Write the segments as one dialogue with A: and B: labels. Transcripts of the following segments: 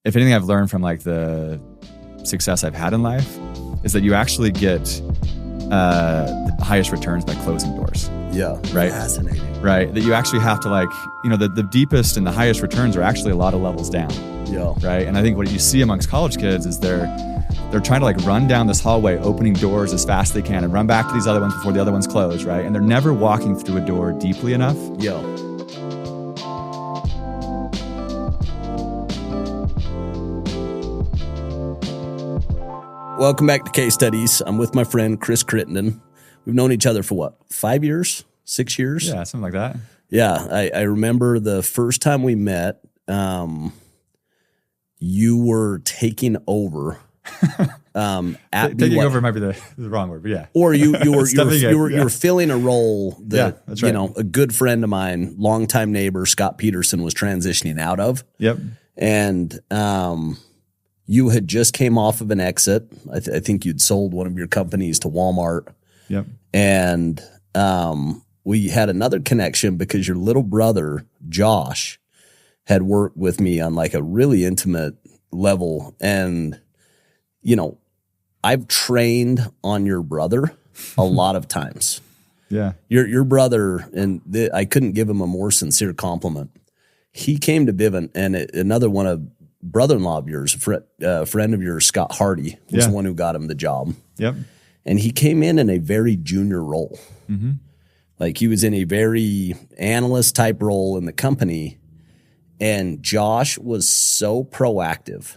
A: if anything I've learned from like the success I've had in life is that you actually get the highest returns by closing doors.
B: Yeah.
A: Right.
B: Fascinating.
A: Right. That you actually have to like, the deepest and the highest returns are actually a lot of levels down.
B: Yeah.
A: Right. And I think what you see amongst college kids is they're trying to like run down this hallway, opening doors as fast as they can and run back to these other ones before the other ones close. Right. And they're never walking through a door deeply enough.
B: Yeah. Welcome back to Case Studies. I'm with my friend, Chris Crittenden. We've known each other for what, 5 years, 6 years?
A: Yeah, something like that.
B: Yeah, I remember the first time we met, you were taking over. At
A: Taking over might be the wrong word, but yeah.
B: Or you were filling a role that
A: that's right.
B: A good friend of mine, longtime neighbor Scott Peterson, was transitioning out of.
A: Yep. And
B: you had just came off of an exit. I think you'd sold one of your companies to Walmart.
A: Yep.
B: And we had another connection because your little brother, Josh, had worked with me on like a really intimate level. And, I've trained on your brother a lot of times.
A: Yeah.
B: Your brother, and I couldn't give him a more sincere compliment. He came to Vivint, and another one of brother-in-law of yours, a friend of yours, Scott Hardy, was the one who got him the job.
A: Yep.
B: And he came in a very junior role.
A: Mm-hmm.
B: Like he was in a very analyst type role in the company. And Josh was so proactive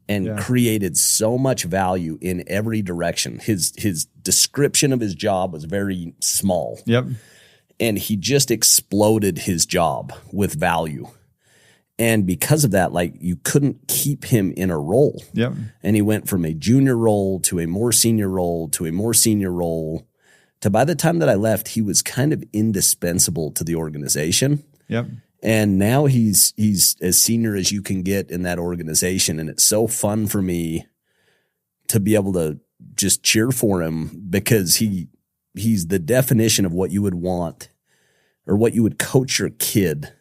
B: and created so much value in every direction. His description of his job was very small.
A: Yep.
B: And he just exploded his job with value. And because of that, like you couldn't keep him in a role.
A: Yep.
B: And he went from a junior role to a more senior role to a more senior role to by the time that I left, he was kind of indispensable to the organization.
A: Yep.
B: And now he's as senior as you can get in that organization. And it's so fun for me to be able to just cheer for him because he's the definition of what you would want or what you would coach your kid.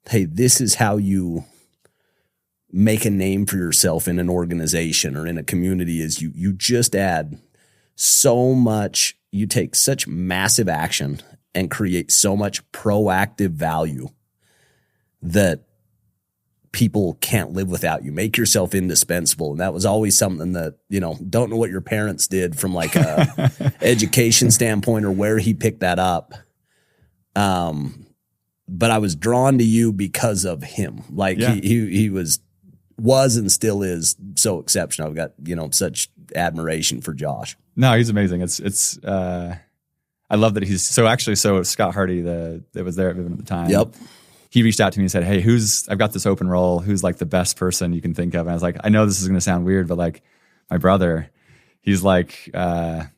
B: Hey, this is how you make a name for yourself in an organization or in a community is you just add so much, you take such massive action and create so much proactive value that people can't live without you. Make yourself indispensable. And that was always something that, don't know what your parents did from like a education standpoint or where he picked that up. But I was drawn to you because of him. Like he was and still is so exceptional. I've got, such admiration for Josh. No,
A: he's amazing. It's I love that he's so Scott Hardy, that was there at Vivint at the time.
B: Yep.
A: He reached out to me and said, hey, I've got this open role. Who's like the best person you can think of? And I was like, I know this is going to sound weird, but like my brother, he's like, Josh,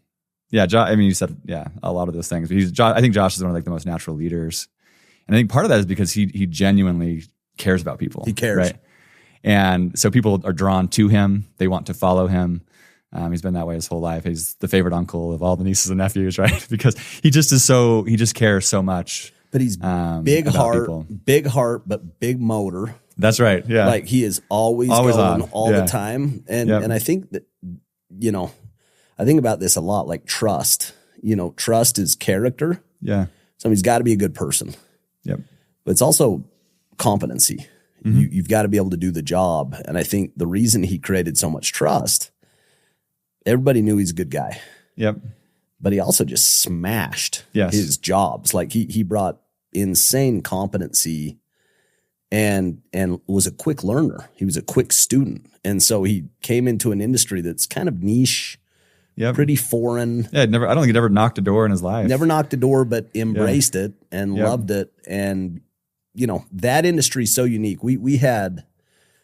A: you said, a lot of those things. But I think Josh is one of like the most natural leaders. And I think part of that is because he genuinely cares about people.
B: He cares.
A: Right? And so people are drawn to him. They want to follow him. He's been that way his whole life. He's the favorite uncle of all the nieces and nephews, right? Because he just cares so much.
B: But he's big heart, but big motor.
A: That's right. Yeah.
B: Like he is always going on all the time. And and I think that, I think about this a lot, like trust. Trust is character.
A: Yeah.
B: Somebody's got to be a good person.
A: Yep.
B: But it's also competency. Mm-hmm. You've got to be able to do the job. And I think the reason he created so much trust, everybody knew he's a good guy.
A: Yep.
B: But he also just smashed his jobs. Like he brought insane competency and was a quick learner. He was a quick student. And so he came into an industry that's kind of niche, pretty foreign.
A: Yeah, I don't think he'd ever knocked a door in his life.
B: Never knocked a door, but embraced it and loved it. And, that industry is so unique. We had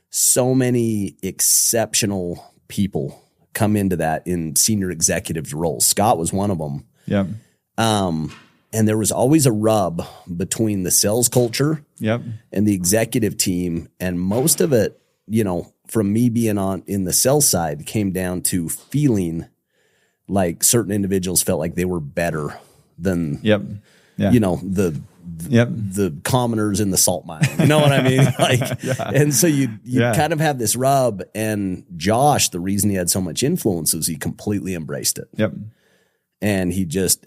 B: so many exceptional people come into that in senior executive roles. Scott was one of them.
A: Yep.
B: And there was always a rub between the sales culture and the executive team. And most of it, from me being in the sales side came down to feeling like certain individuals felt like they were better than, the the commoners in the salt mine. You know what I mean? Like, and so you kind of have this rub. And Josh, the reason he had so much influence is he completely embraced it.
A: Yep.
B: And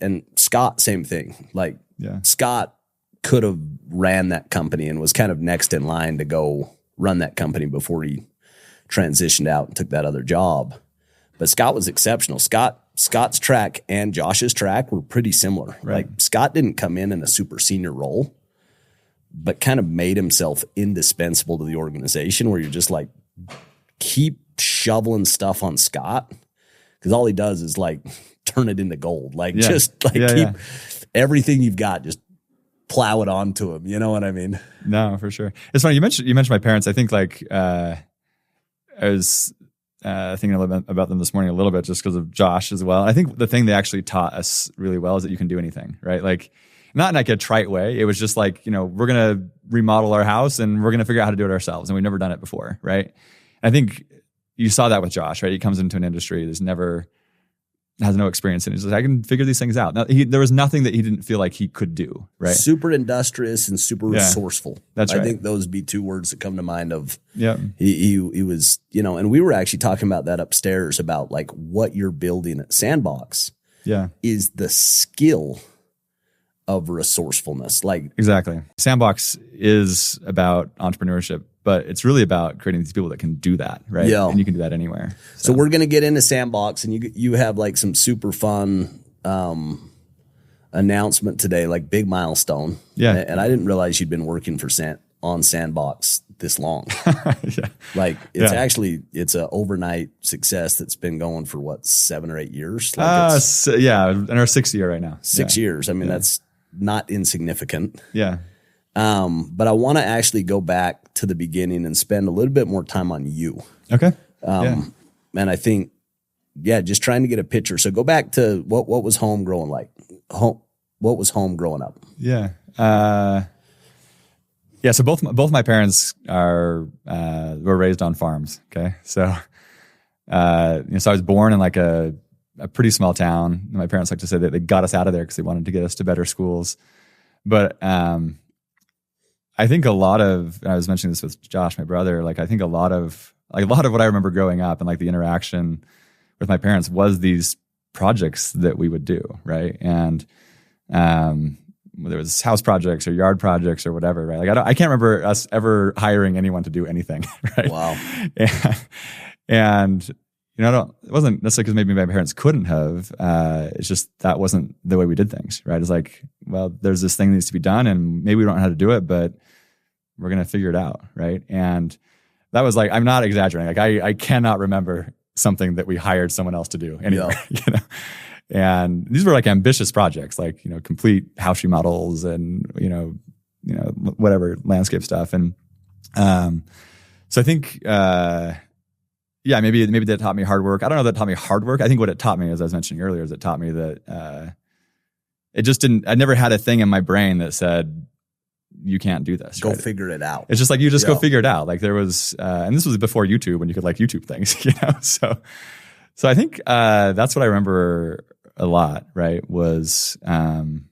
B: and Scott, same thing. Like Scott could have ran that company and was kind of next in line to go run that company before he transitioned out and took that other job. But Scott was exceptional. Scott's track and Josh's track were pretty similar.
A: Right.
B: Like Scott didn't come in a super senior role, but kind of made himself indispensable to the organization, where you're just like, keep shoveling stuff on Scott, because all he does is like turn it into gold. Like keep everything you've got, just plow it onto him. You know what I mean?
A: No, for sure. It's funny. You mentioned my parents. I think like I was thinking about them this morning a little bit just because of Josh as well. I think the thing they actually taught us really well is that you can do anything, right? Like, not in like a trite way. It was just like, we're going to remodel our house and we're going to figure out how to do it ourselves. And we've never done it before, right? And I think you saw that with Josh, right? He comes into an industry has no experience in it. He's like, I can figure these things out. Now, there was nothing that he didn't feel like he could do, right?
B: Super industrious and super resourceful.
A: That's right.
B: I think those would be two words that come to mind of,
A: he
B: was, and we were actually talking about that upstairs about like what you're building at Sandbox is the skill of resourcefulness. Like,
A: exactly. Sandbox is about entrepreneurship, but it's really about creating these people that can do that, right?
B: Yeah.
A: And you can do that anywhere.
B: So we're going to get into Sandbox, and you have like some super fun announcement today, like big milestone.
A: Yeah.
B: And I didn't realize you'd been working on Sandbox this long. Like it's an overnight success that's been going for 7 or 8 years. Like
A: in our 6th year right now.
B: 6 years. I mean, that's not insignificant.
A: Yeah.
B: But I want to actually go back to the beginning and spend a little bit more time on you.
A: Okay.
B: And I think, just trying to get a picture. So go back to what was home growing like? What was home growing up?
A: Yeah. So both my parents were raised on farms. Okay. So, so I was born in like a pretty small town. My parents like to say that they got us out of there because they wanted to get us to better schools. But, I think I was mentioning this with Josh, my brother, like I think a lot of what I remember growing up and like the interaction with my parents was these projects that we would do. Right. And, whether it was house projects or yard projects or whatever, right? Like I can't remember us ever hiring anyone to do anything, right?
B: Wow.
A: And it wasn't necessarily because maybe my parents couldn't have. It's just that wasn't the way we did things, right? It's like, well, there's this thing that needs to be done, and maybe we don't know how to do it, but we're gonna figure it out, right? And that was like, I'm not exaggerating. Like I cannot remember something that we hired someone else to do anywhere, And these were like ambitious projects, like, complete house remodels and, whatever landscape stuff. And, so I think, maybe that taught me hard work. I don't know that taught me hard work. I think what it taught me, as I was mentioning earlier, is it taught me that, I never had a thing in my brain that said, you can't do this.
B: Go figure it out.
A: It's just like, you just go figure it out. Like there was, and this was before YouTube when you could like YouTube things, So I think, that's what I remember a lot, right? Was kind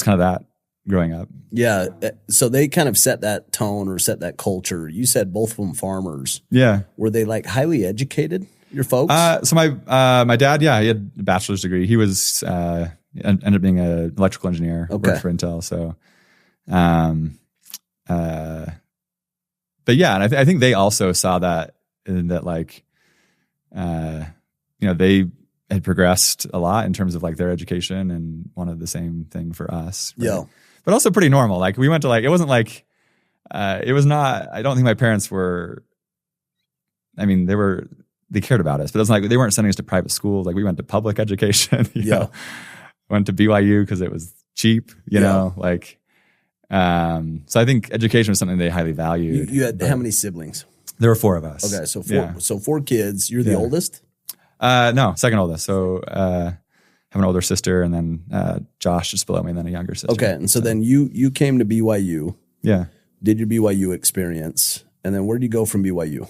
A: of that growing up.
B: Yeah. So they kind of set that tone or set that culture. You said both of them farmers.
A: Yeah.
B: Were they like highly educated, your folks?
A: So my dad, he had a bachelor's degree. He was, ended up being an electrical engineer, worked for Intel. So, but yeah, and I think they also saw that in that like, they had progressed a lot in terms of like their education and wanted the same thing for us. Right?
B: Yeah.
A: But also pretty normal. Like we went to it wasn't like, it was not, I don't think my parents were, they cared about us, but it was like, they weren't sending us to private schools. Like we went to public education, went to BYU because it was cheap, so I think education was something they highly valued.
B: You had how many siblings?
A: There were 4 of us.
B: Okay. So 4 kids. You're the oldest?
A: No, second oldest. So, have an older sister, and then Josh just below me, and then a younger sister.
B: Okay, and so then you came to BYU.
A: Yeah.
B: Did your BYU experience, and then where did you go from BYU?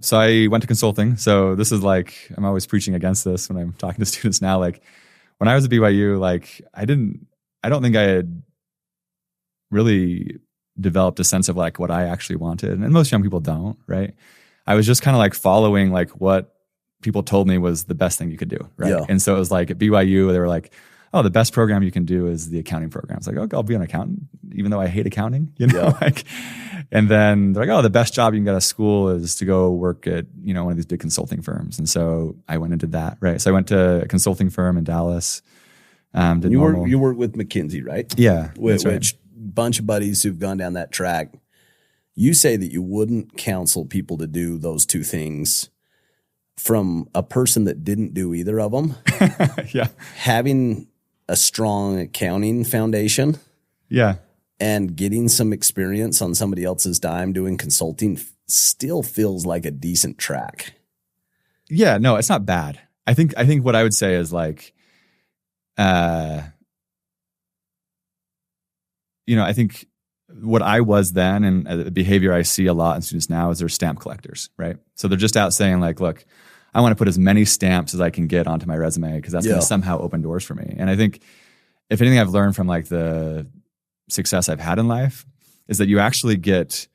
A: So I went to consulting. So this is like, I'm always preaching against this when I'm talking to students now. Like when I was at BYU, like I didn't I don't think I had really developed a sense of like what I actually wanted. And most young people don't, right? I was just kind of like following like what people told me was the best thing you could do, right?
B: Yeah.
A: And so it was like at BYU, they were like, oh, the best program you can do is the accounting program. It's like, oh, I'll be an accountant, even though I hate accounting, you know?
B: Yeah.
A: Like, and then they're like, oh, the best job you can get out of school is to go work at, you know, one of these big consulting firms. And so I went and did that, right? So I went to a consulting firm in Dallas.
B: You work with McKinsey, right?
A: Yeah.
B: Which bunch of buddies who've gone down that track. You say that you wouldn't counsel people to do those two things. From a person that didn't do either of them,
A: yeah,
B: having a strong accounting foundation,
A: yeah,
B: and getting some experience on somebody else's dime doing consulting still feels like a decent track.
A: Yeah, no, it's not bad. I think what I would say is like, I think what I was then and the behavior I see a lot in students now is they're stamp collectors, right? So they're just out saying like, look, I want to put as many stamps as I can get onto my resume because that's going to somehow open doors for me. And I think if anything I've learned from like the success I've had in life is that you actually get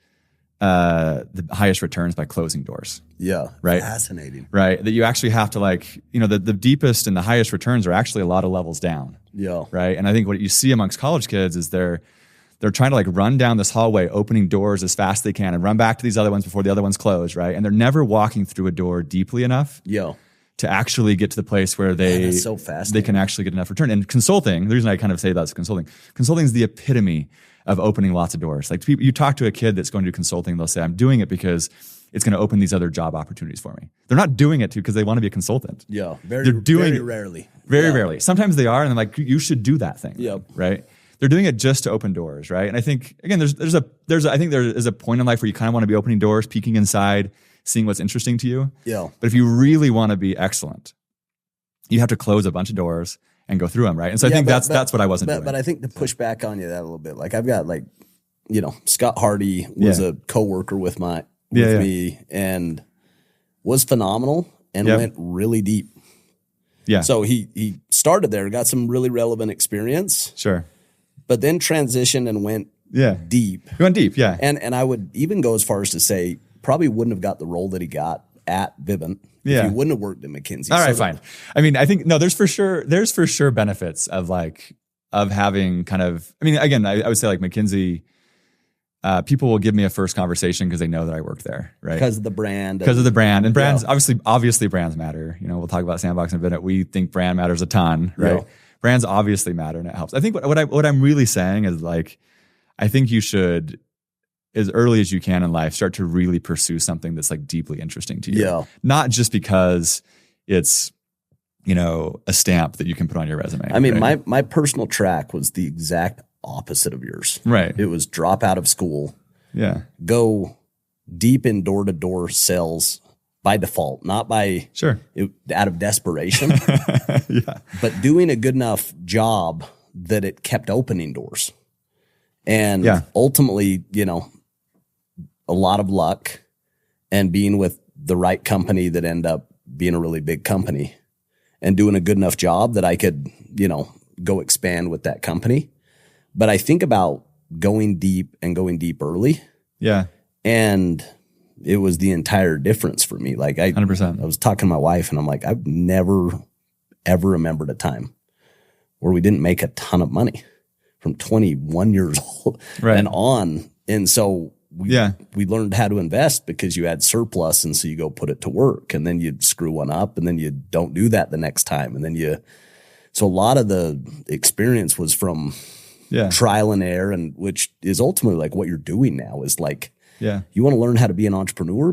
A: the highest returns by closing doors.
B: Yeah.
A: Right.
B: Fascinating.
A: Right. That you actually have to like, the deepest and the highest returns are actually a lot of levels down.
B: Yeah.
A: Right. And I think what you see amongst college kids is they're trying to like run down this hallway, opening doors as fast as they can and run back to these other ones before the other ones close, right? And they're never walking through a door deeply enough to actually get to the place where
B: that's so fascinating.
A: They can actually get enough return. And consulting, the reason I kind of say that's consulting is the epitome of opening lots of doors. Like you talk to a kid that's going to do consulting, they'll say, I'm doing it because it's going to open these other job opportunities for me. They're not doing it because they want to be a consultant.
B: Yeah,
A: very
B: rarely.
A: Very rarely. Sometimes they are, and they're like, you should do that thing.
B: Yep.
A: Right? They're doing it just to open doors, right? And I think again, I think there is a point in life where you kind of want to be opening doors, peeking inside, seeing what's interesting to you.
B: Yeah.
A: But if you really want to be excellent, you have to close a bunch of doors and go through them, right? And so I think that's what I wasn't doing.
B: But I think to push back on you that a little bit, like I've got like, Scott Hardy was a coworker with me and was phenomenal and went really deep.
A: Yeah.
B: So he started there, got some really relevant experience.
A: Sure.
B: But then transitioned and went deep.
A: He went deep, yeah.
B: And I would even go as far as to say probably wouldn't have got the role that he got at Vivint if he wouldn't have worked at McKinsey.
A: All right, fine. I mean, I think there's for sure benefits of having kind of. I mean, again, I would say like McKinsey. People will give me a first conversation because they know that I work there, right?
B: Because of the brand.
A: And brands, obviously brands matter. We'll talk about Sandbox in a minute. We think brand matters a ton, right? Yeah. Brands obviously matter and it helps. I think what I'm really saying is like, I think you should, as early as you can in life, start to really pursue something that's like deeply interesting to you. Yeah. Not just because it's, a stamp that you can put on your resume.
B: I mean, right? my personal track was the exact opposite of yours.
A: Right.
B: It was drop out of school.
A: Yeah.
B: Go deep in door-to-door sales by default, not by out of desperation.
A: Yeah.
B: But doing a good enough job that it kept opening doors. And ultimately, a lot of luck and being with the right company that end up being a really big company and doing a good enough job that I could, go expand with that company. But I think about going deep and going deep early.
A: Yeah.
B: And it was the entire difference for me. Like
A: 100%.
B: I was talking to my wife and I'm like, I've never, ever remembered a time where we didn't make a ton of money from 21 years old and on. And so we learned how to invest because you had surplus. And so you go put it to work and then you screw one up and then you don't do that the next time. And then so a lot of the experience was from trial and error, and which is ultimately like what you're doing now is like, you want to learn how to be an entrepreneur,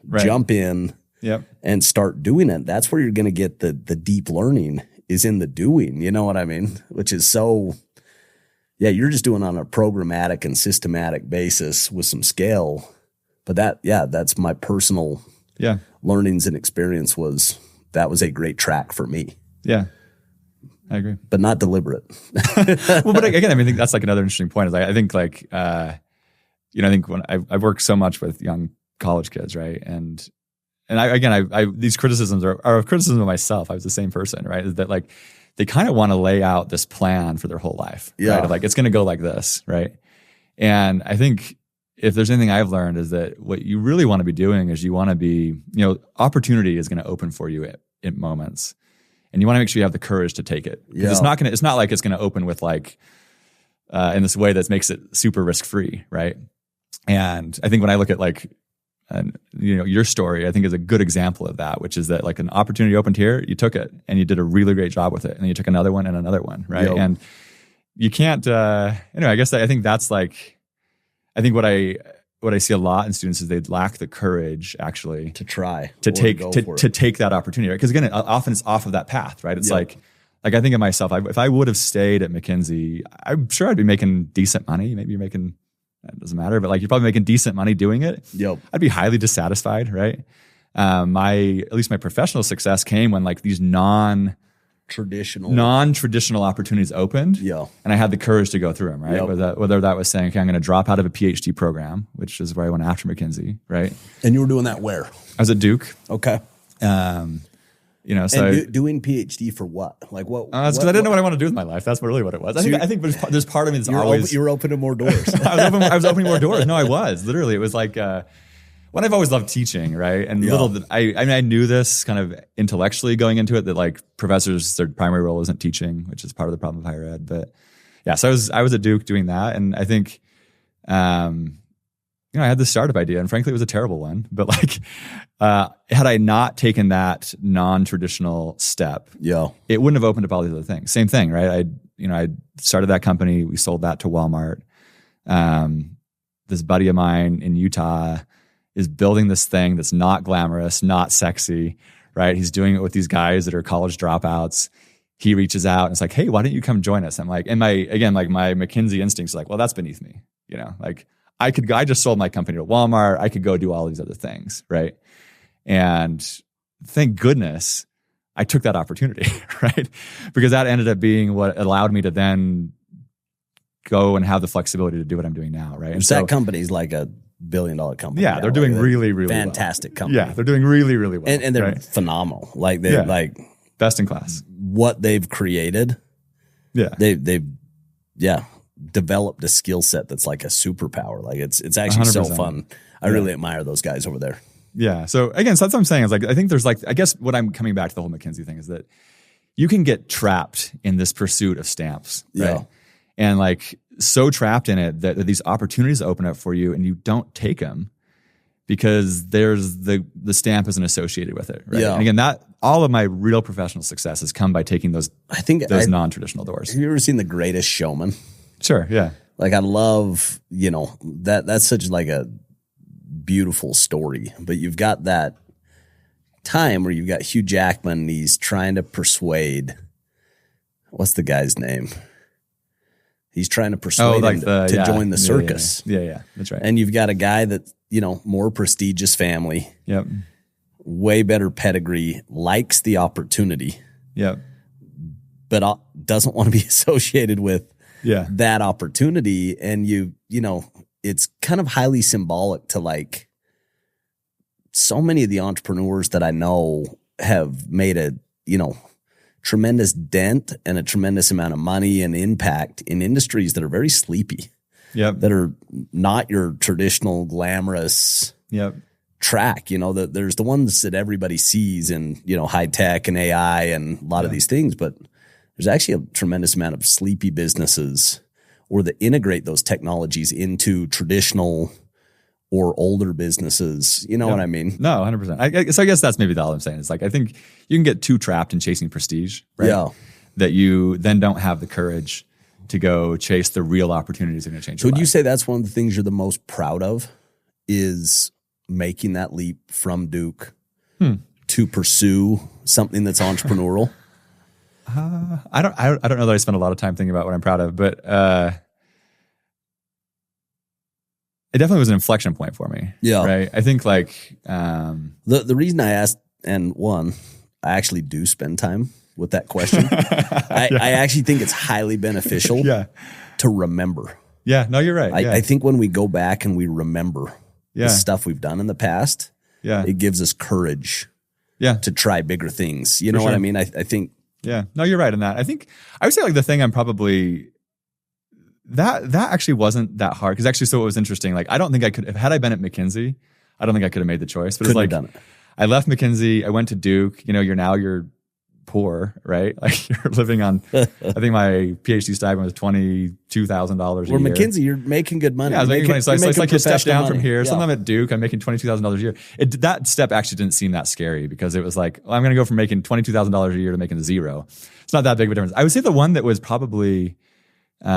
B: right. Jump in and start doing it. That's where you're going to get the deep learning is in the doing. You know what I mean? Which is so, you're just doing on a programmatic and systematic basis with some scale. But that's my personal learnings and experience that was a great track for me.
A: Yeah. I agree.
B: But not deliberate.
A: Well, but again, I think that's like another interesting point is I think like, I think when I've worked so much with young college kids, right? And I these criticisms are criticism of myself. I was the same person, right? Is that like they kind of want to lay out this plan for their whole life.
B: Yeah.
A: Right? Of like, it's going to go like this. Right. And I think if there's anything I've learned is that what you really want to be doing is you want to be, opportunity is going to open for you at moments. And you want to make sure you have the courage to take it.
B: Yeah.
A: It's not like it's going to open with like, in this way that makes it super risk-free. Right. And I think when I look at like, your story, I think is a good example of that, which is that like an opportunity opened here, you took it and you did a really great job with it. And then you took another one and another one. Right.
B: Yep.
A: And you can't, I guess I think that's like, I think what I see a lot in students is they lack the courage actually
B: to try
A: to take that opportunity. Right? Because again, often it's off of that path, right? It's like I think of myself, if I would have stayed at McKinsey, I'm sure I'd be making decent money. Maybe you're making, it doesn't matter, but like you're probably making decent money doing it.
B: Yep.
A: I'd be highly dissatisfied, right? At least my professional success came when like these non-traditional opportunities opened.
B: Yeah.
A: And I had the courage to go through them, right?
B: Yep.
A: Whether that was saying, okay, I'm going to drop out of a PhD program, which is where I went after McKinsey, right?
B: And you were doing that where?
A: I was at Duke.
B: Okay.
A: So
B: doing PhD for what? Like what?
A: That's because I didn't know what I wanted to do with my life. That's really what it was. I think there's part of me that's always...
B: You were opening more doors.
A: I was opening more doors. No, I was. Literally, it was like... One, I've always loved teaching, right? And I knew this kind of intellectually going into it, that like professors, their primary role isn't teaching, which is part of the problem of higher ed. But yeah, so I was at Duke doing that. And I think, I had this startup idea, and frankly, it was a terrible one. But like, had I not taken that non-traditional step, it wouldn't have opened up all these other things. Same thing, right? I started that company. We sold that to Walmart. This buddy of mine in Utah is building this thing that's not glamorous, not sexy, right? He's doing it with these guys that are college dropouts. He reaches out and it's like, hey, why don't you come join us? I'm like, and my McKinsey instincts are like, well, that's beneath me. Like I just sold my company to Walmart. I could go do all these other things, right? And thank goodness I took that opportunity, right? Because that ended up being what allowed me to then go and have the flexibility to do what I'm doing now, right? And
B: so that company's like a $1 billion company.
A: Yeah, they're doing really, really
B: fantastic
A: well.
B: company.
A: Yeah, they're doing really, really well.
B: And they're phenomenal. Like they're like
A: best in class.
B: What they've created. Yeah. They've developed a skill set that's like a superpower. Like it's actually 100%. So fun. I really admire those guys over there.
A: Yeah. So again, so that's what I'm saying is like, I think there's like, I guess what I'm coming back to the whole McKinsey thing is that you can get trapped in this pursuit of stamps. Right? Yeah. And like so trapped in it that these opportunities open up for you and you don't take them because there's the stamp isn't associated with it. Right. Yeah. And again, that all of my real professional success has come by taking those non-traditional doors.
B: Have you ever seen The Greatest Showman?
A: Sure. Yeah.
B: Like I love, that's such like a beautiful story, but you've got that time where you've got Hugh Jackman and he's trying to persuade, what's the guy's name? He's trying to persuade him to join the circus.
A: Yeah, that's right.
B: And you've got a guy that, more prestigious family.
A: Yep.
B: Way better pedigree, likes the opportunity.
A: Yep.
B: But doesn't want to be associated with that opportunity. And it's kind of highly symbolic to like so many of the entrepreneurs that I know have made a, tremendous dent and a tremendous amount of money and impact in industries that are very sleepy.
A: Yep.
B: That are not your traditional glamorous track. There's the ones that everybody sees in, high tech and AI and a lot of these things, but there's actually a tremendous amount of sleepy businesses or that integrate those technologies into traditional or older businesses. You know what I mean?
A: No, 100%. So I guess that's maybe all I'm saying. It's like, I think you can get too trapped in chasing prestige, right? Yeah. That you then don't have the courage to go chase the real opportunities that are going to change your life.
B: Would you say that's one of the things you're the most proud of is making that leap from Duke to pursue something that's entrepreneurial?
A: I don't know that I spend a lot of time thinking about what I'm proud of, but it definitely was an inflection point for me. Yeah. Right. I think like
B: the reason I asked, and one, I actually do spend time with that question. I actually think it's highly beneficial to remember.
A: Yeah. No, you're right.
B: I think when we go back and we remember the stuff we've done in the past, it gives us courage to try bigger things. You know what I mean? I think
A: Yeah. No, you're right in that. I think I would say like the thing I'm probably that actually wasn't that hard. Cause actually, so it was interesting. Like, I don't think I could, had I been at McKinsey, I don't think I could have made the choice, but it's like,
B: done it.
A: I left McKinsey. I went to Duke, you're poor, right? Like you're living on, I think my PhD stipend was $22,000 a year.
B: Where McKinsey, you're making good money.
A: Yeah, I was making money. So it's like you step down from here.
B: Yeah.
A: So I'm at Duke, I'm making $22,000 a year. That step actually didn't seem that scary because it was like, well, I'm going to go from making $22,000 a year to making zero. It's not that big of a difference. I would say the one that was probably, the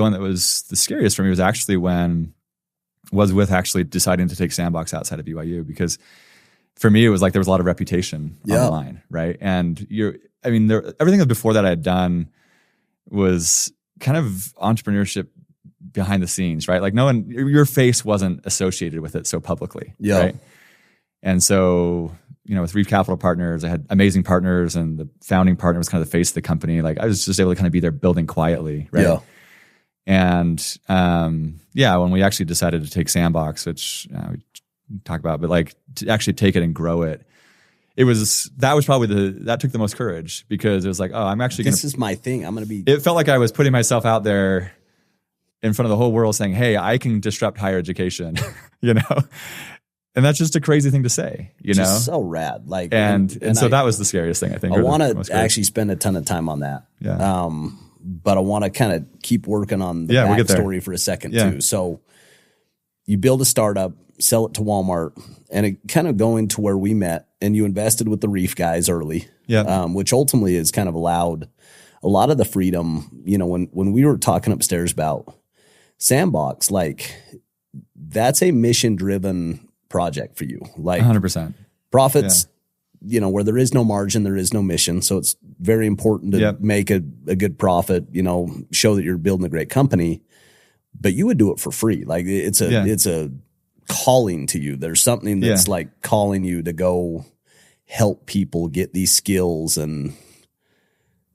A: one that was the scariest for me was actually with actually deciding to take Sandbox outside of BYU, because for me, it was like there was a lot of reputation on the line, right? And everything before that I had done was kind of entrepreneurship behind the scenes, right? Like your face wasn't associated with it so publicly, right? And so, with Reef Capital Partners, I had amazing partners, and the founding partner was kind of the face of the company. Like I was just able to kind of be there building quietly, right? Yeah. And when we actually decided to take Sandbox, which we talk about, but like to actually take it and grow it, that took the most courage, because it was like, oh, I'm actually
B: this is my thing. I'm going to be.
A: It felt like I was putting myself out there in front of the whole world, saying, hey, I can disrupt higher education, and that's just a crazy thing to say,
B: Just so rad. Like,
A: and so that was the scariest thing, I think.
B: I want to actually spend a ton of time on that.
A: Yeah.
B: But I want to kind of keep working on the backstory for a second too. So you build a startup, sell it to Walmart, and it kind of going to where we met, and you invested with the Reef guys early, which ultimately has kind of allowed a lot of the freedom. When we were talking upstairs about Sandbox, like that's a mission-driven project for you. Like
A: 100%.
B: Profits, where there is no margin, there is no mission. So it's very important to make a good profit, show that you're building a great company, but you would do it for free. Like it's a calling to you. There's something that's like calling you to go help people get these skills. And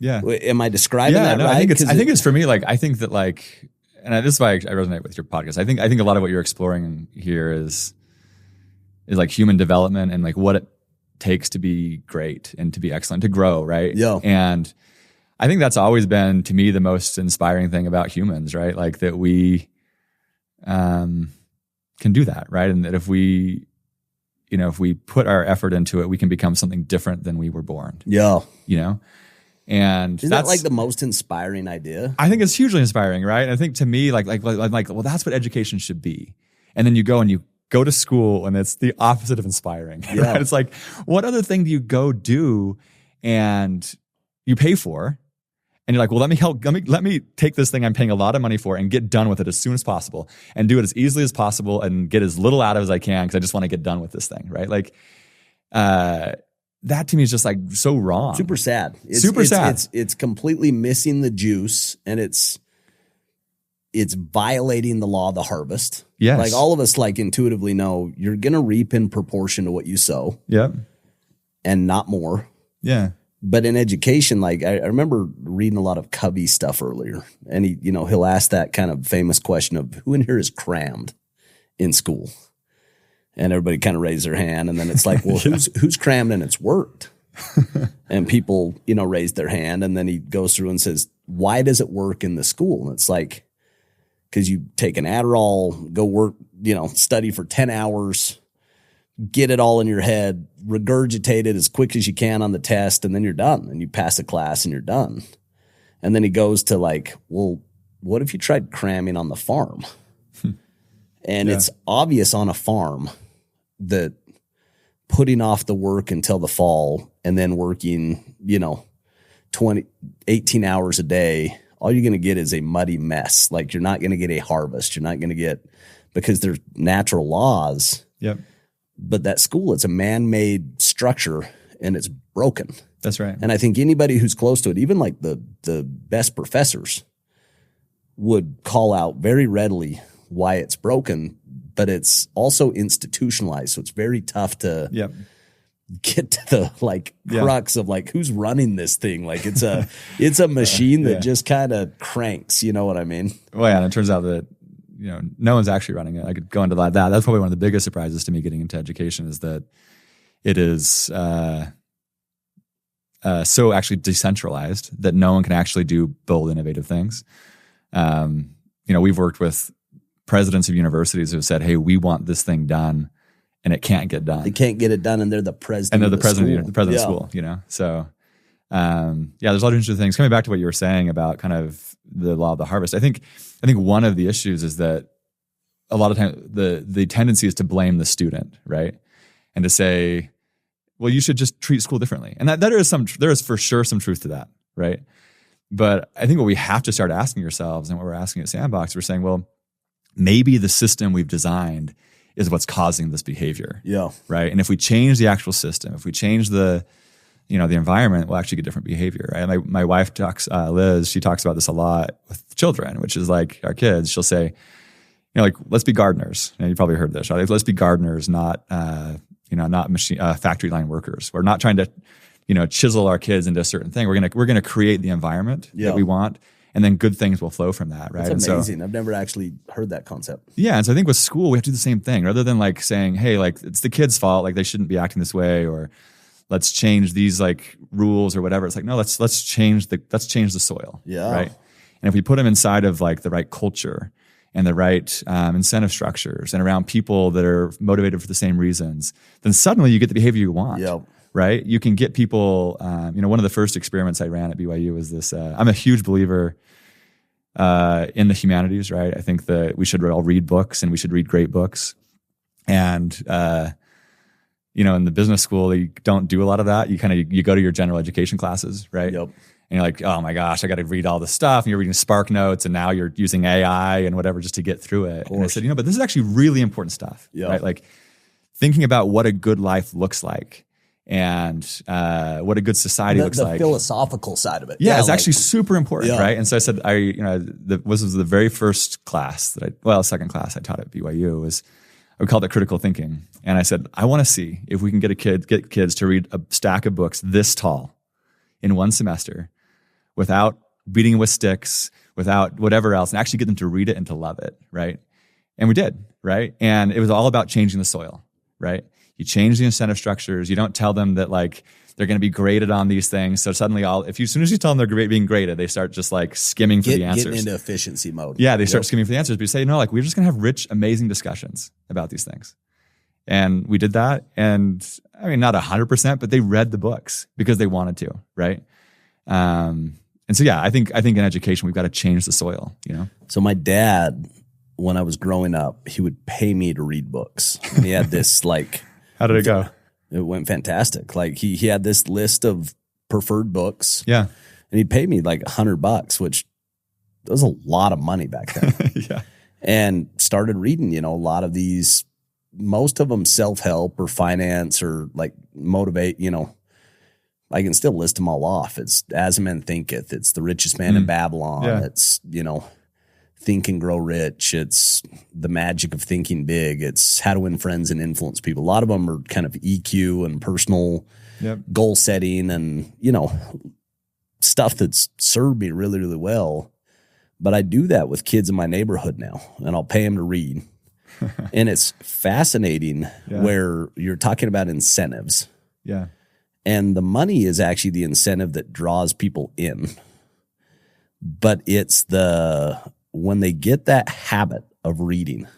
B: am I describing that right?
A: I think it's for me, like, I think that like, and this is why I resonate with your podcast. I think a lot of what you're exploring here is like human development and like what it takes to be great and to be excellent, to grow, right?
B: Yeah.
A: And I think that's always been, to me, the most inspiring thing about humans, right? Like that we can do that, right? And that if we put our effort into it, we can become something different than we were born.
B: Yeah.
A: And
B: isn't that like the most inspiring idea?
A: I think it's hugely inspiring, right? And I think to me, like, well, that's what education should be. And then you go to school and it's the opposite of inspiring.
B: Yeah.
A: Right? It's like, what other thing do you go do and you pay for? And you're like, well, let me take this thing I'm paying a lot of money for and get done with it as soon as possible and do it as easily as possible and get as little out of it as I can, because I just want to get done with this thing, right? Like, that to me is just like so wrong.
B: Super sad. It's completely missing the juice, and it's violating the law of the harvest.
A: Yes.
B: Like all of us like intuitively know you're going to reap in proportion to what you sow.
A: Yep.
B: And not more.
A: Yeah.
B: But in education, like I remember reading a lot of Covey stuff earlier, and he'll ask that kind of famous question of who in here is crammed in school? And everybody kind of raised their hand, and then it's like, well, who's crammed and it's worked? And people, raised their hand, and then he goes through and says, why does it work in the school? And it's like, because you take an Adderall, go work, study for 10 hours, get it all in your head, regurgitate it as quick as you can on the test, and then you're done. And you pass the class and you're done. And then he goes to like, well, what if you tried cramming on the farm? And it's obvious on a farm that putting off the work until the fall and then working, 18 hours a day, all you're going to get is a muddy mess. Like you're not going to get a harvest. You're not going to get, because there's natural laws.
A: Yep.
B: But that school, it's a man-made structure and it's broken.
A: That's right.
B: And I think anybody who's close to it, even like the best professors, would call out very readily why it's broken, but it's also institutionalized. So it's very tough to get to the crux of like who's running this thing. Like it's a machine that just kind of cranks, you know what I mean?
A: Well, yeah, and it turns out that no one's actually running it. I could go into that. That's probably one of the biggest surprises to me getting into education, is that it is so actually decentralized that no one can actually do bold, innovative things. We've worked with presidents of universities who have said, "Hey, we want this thing done," and it can't get done.
B: They can't get it done, and they're the president.
A: And they're the
B: president
A: of school. So there's a lot of interesting things. Coming back to what you were saying about kind of the law of the harvest, I think one of the issues is that a lot of times the tendency is to blame the student, right? And to say, well, you should just treat school differently. And there is for sure some truth to that, right? But I think what we have to start asking ourselves, and what we're asking at Sandbox, we're saying, well, maybe the system we've designed is what's causing this behavior.
B: Yeah.
A: Right. And if we change the actual system, if we change the environment, we'll actually get different behavior. Right. My wife talks, Liz, she talks about this a lot with children, which is like our kids. She'll say, let's be gardeners. You probably heard this, right? Let's be gardeners, not factory line workers. We're not trying to, chisel our kids into a certain thing. We're gonna create the environment that we want, and then good things will flow from that, right?
B: That's amazing. I've never actually heard that concept.
A: Yeah, and so I think with school we have to do the same thing, rather than like saying, hey, like it's the kids' fault, like they shouldn't be acting this way, or let's change these like rules or whatever. It's like, no, let's change the soil, right? And if we put them inside of like the right culture and the right incentive structures and around people that are motivated for the same reasons, then suddenly you get the behavior you want.
B: Yep.
A: Right? You can get people, one of the first experiments I ran at BYU was this, I'm a huge believer in the humanities, right? I think that we should all read books, and we should read great books. And, in the business school, you don't do a lot of that. You go to your general education classes, right?
B: Yep.
A: And you're like, oh my gosh, I got to read all this stuff. And you're reading Spark Notes, and now you're using AI and whatever just to get through it. And I said, but this is actually really important stuff, right? Like thinking about what a good life looks like, and what a good society looks like.
B: The philosophical side of it.
A: Yeah, it's actually super important, right? And so I said, this was the very first class second class I taught at BYU was, we called it critical thinking. And I said, I want to see if we can get kids to read a stack of books this tall in one semester without beating it with sticks, without whatever else, and actually get them to read it and to love it, right? And we did, right? And it was all about changing the soil, right? You change the incentive structures. You don't tell them that like they're going to be graded on these things. So suddenly as soon as you tell them they're being graded, they start just like skimming for the answers.
B: Getting into efficiency mode.
A: Yeah, they start skimming for the answers. But you say, no, like we're just going to have rich, amazing discussions about these things. And we did that. And I mean, not 100%, but they read the books because they wanted to, right? And so, yeah, I think in education, we've got to change the soil,
B: So my dad, when I was growing up, he would pay me to read books. And he had this like...
A: How did it go?
B: It went fantastic. Like he had this list of preferred books.
A: Yeah.
B: And he'd pay me like $100, which was a lot of money back then.
A: Yeah.
B: And started reading, a lot of these, most of them self-help or finance or like motivate, I can still list them all off. It's As a Man Thinketh. It's The Richest Man in Babylon.
A: Yeah.
B: It's, Think and Grow Rich. It's The Magic of Thinking Big. It's How to Win Friends and Influence People. A lot of them are kind of EQ and personal goal setting and, stuff that's served me really, really well. But I do that with kids in my neighborhood now, and I'll pay them to read. And it's fascinating where you're talking about incentives.
A: Yeah.
B: And the money is actually the incentive that draws people in. But it's when they get that habit of reading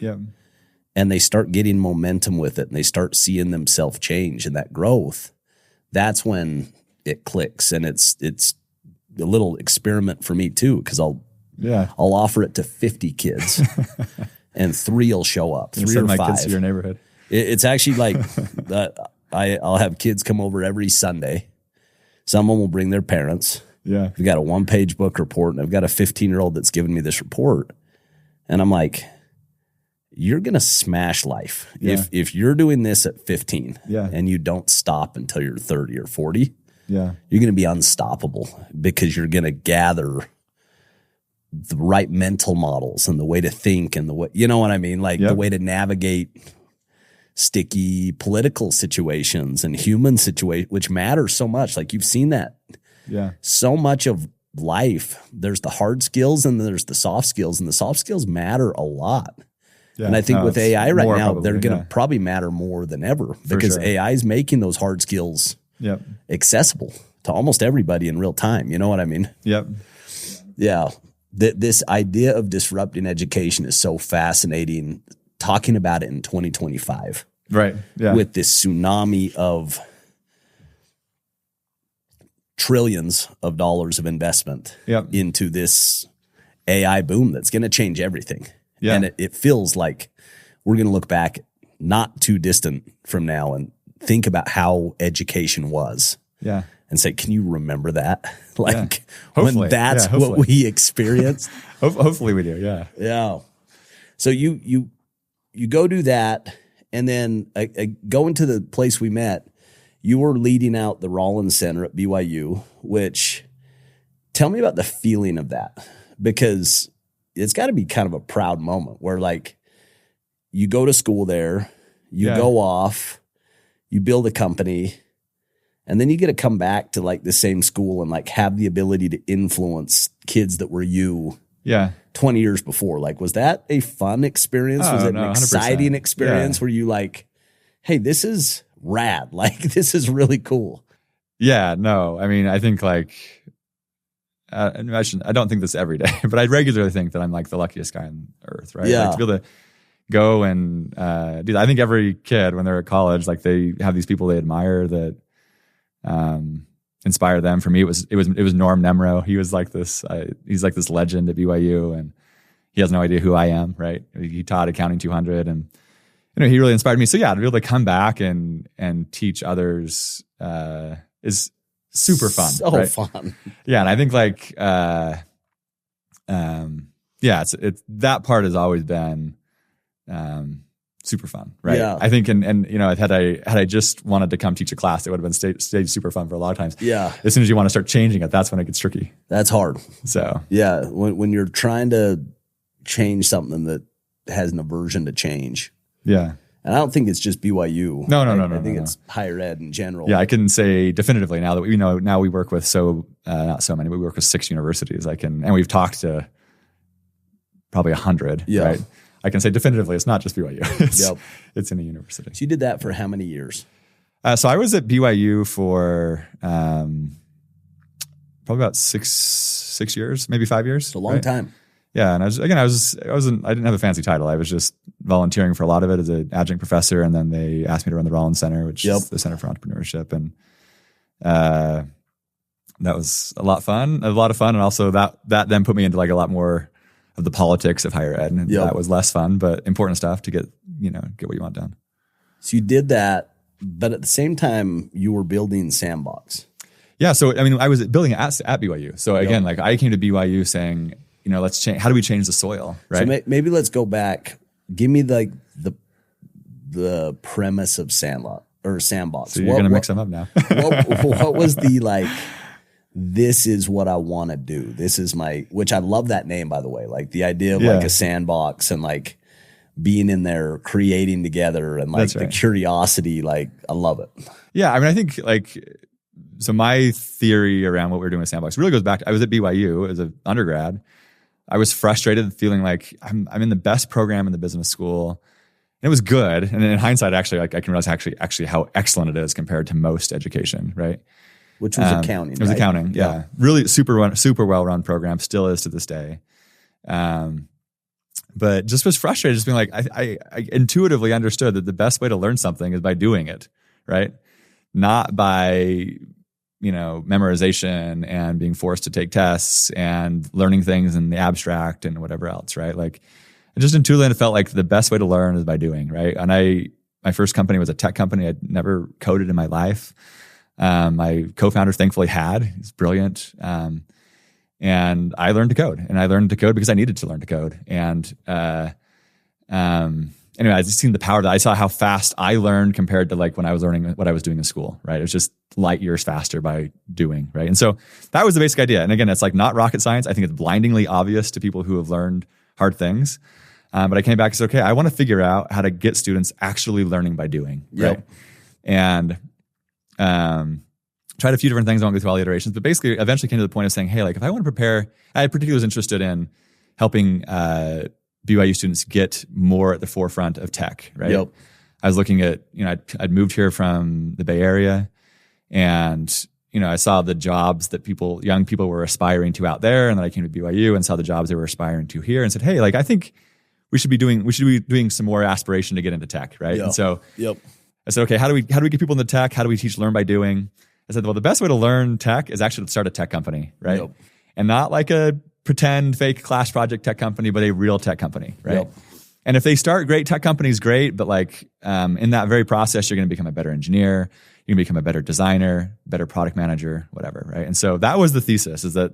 B: and they start getting momentum with it and they start seeing themselves change and that growth, that's when it clicks. And it's a little experiment for me too, because I'll offer it to 50 kids and 3 will show up. 3 or 5.
A: Kids to your neighborhood.
B: It's actually like I'll have kids come over every Sunday. Someone will bring their parents.
A: Yeah.
B: We've got a 1-page book report, and I've got a 15-year-old that's giving me this report. And I'm like, you're going to smash life.
A: Yeah.
B: If you're doing this at 15
A: Yeah.
B: and you don't stop until you're 30 or 40,
A: yeah,
B: you're going to be unstoppable because you're going to gather the right mental models and the way to think and the way, you know what I mean? Like the way to navigate sticky political situations and human situations, which matter so much. Like you've seen that.
A: Yeah.
B: So much of life, there's the hard skills and there's the soft skills, and the soft skills matter a lot.
A: Yeah.
B: And I think with AI right now,
A: probably,
B: they're going to probably matter more than ever because AI is making those hard skills accessible to almost everybody in real time. You know what I mean?
A: Yep.
B: Yeah. This idea of disrupting education is so fascinating. Talking about it in 2025.
A: Right. Yeah.
B: With this tsunami of trillions of dollars of investment into this AI boom that's going to change everything. Yeah. And it feels like we're going to look back not too distant from now and think about how education was.
A: Yeah.
B: And say, can you remember that? Like when that's what we experienced?
A: Hopefully we do. Yeah.
B: Yeah. So you go do that. And then going to the place we met, you were leading out the Rollins Center at BYU, which tell me about the feeling of that, because it's got to be kind of a proud moment where like you go to school there, you go off, you build a company, and then you get to come back to like the same school and like have the ability to influence kids that were you 20 years before. Like, was that a fun experience? Was it an exciting experience where you like, hey, this is rad. Like, this is really cool.
A: Yeah, no, I mean, I think like, I don't think this every day, but I regularly think that I'm like the luckiest guy on earth, right?
B: Yeah.
A: Like, to be able to go and do that. I think every kid when they're at college, like they have these people they admire that inspire them. For me, it was Norm Nemro. He was like this, he's like this legend at BYU, and he has no idea who I am, right? He taught Accounting 200, and he really inspired me. So yeah, to be able to come back and teach others is super fun.
B: So fun.
A: Yeah, and I think like it's that part has always been super fun, right?
B: Yeah.
A: I think and had I just wanted to come teach a class, it would have been stayed super fun for a lot of times.
B: Yeah.
A: As soon as you want to start changing it, that's when it gets tricky.
B: That's hard.
A: So
B: yeah, when you're trying to change something that has an aversion to change.
A: Yeah.
B: And I don't think it's just BYU.
A: No.
B: I think it's higher ed in general.
A: Yeah, I can say definitively now that now we work with not so many, but we work with 6 universities. And we've talked to probably 100.
B: Yeah.
A: Right? I can say definitively it's not just BYU. It's in a university.
B: So you did that for how many years?
A: So I was at BYU for probably about six years, maybe 5 years.
B: It's a long time.
A: Yeah, and I didn't have a fancy title. I was just volunteering for a lot of it as an adjunct professor, and then they asked me to run the Rollins Center, which is the Center for Entrepreneurship, and that was a lot of fun, and also that then put me into like a lot more of the politics of higher ed, and that was less fun, but important stuff to get what you want done.
B: So you did that, but at the same time, you were building Sandbox.
A: Yeah, so I mean, I was building it at BYU. So again, like I came to BYU saying, let's change. How do we change the soil, right?
B: So maybe let's go back. Give me like the premise of Sandbox.
A: So you're going to mix them up now.
B: what was the like? This is what I want to do. This is which I love that name, by the way. Like the idea of like a sandbox and like being in there, creating together, and like the curiosity. Like I love it.
A: Yeah, I mean, I think like. So my theory around what we're doing with Sandbox really goes back to, I was at BYU as an undergrad. I was frustrated feeling like I'm in the best program in the business school. And it was good. And in hindsight, actually, like I can realize actually how excellent it is compared to most education, right?
B: Which was accounting.
A: It was accounting, yeah. Really super well-run program, still is to this day. But just was frustrated, just being like, I intuitively understood that the best way to learn something is by doing it, right? Not by memorization and being forced to take tests and learning things in the abstract and whatever else, right? Like I just intuitively felt like the best way to learn is by doing, right? And my first company was a tech company. I'd never coded in my life. My co-founder thankfully had. He's brilliant. And I learned to code, and I learned to code because I needed to learn to code. And anyway, I just seen the power of that. I saw how fast I learned compared to like when I was learning what I was doing in school, right? It was just light years faster by doing, right? And so that was the basic idea. And again, it's like not rocket science. I think it's blindingly obvious to people who have learned hard things. But I came back and said, okay, I want to figure out how to get students actually learning by doing, right? And tried a few different things. I won't go through all the iterations, but basically eventually came to the point of saying, hey, like if I want to prepare, I particularly was interested in helping BYU students get more at the forefront of tech, right?
B: Yep.
A: I was looking at, I'd moved here from the Bay Area, and, I saw the jobs that young people were aspiring to out there. And then I came to BYU and saw the jobs they were aspiring to here and said, hey, like, I think we should be doing some more aspiration to get into tech. Right.
B: Yep.
A: And so
B: yep.
A: I said, okay, how do we get people into tech? How do we teach learn by doing? I said, well, the best way to learn tech is actually to start a tech company. Right.
B: Yep.
A: And not like a pretend fake class project tech company, but a real tech company. Right.
B: Yep.
A: And if they start great tech companies, great. But like, in that very process, you're going to become a better engineer. You're going to become a better designer, better product manager, whatever, right? And so that was the thesis, is that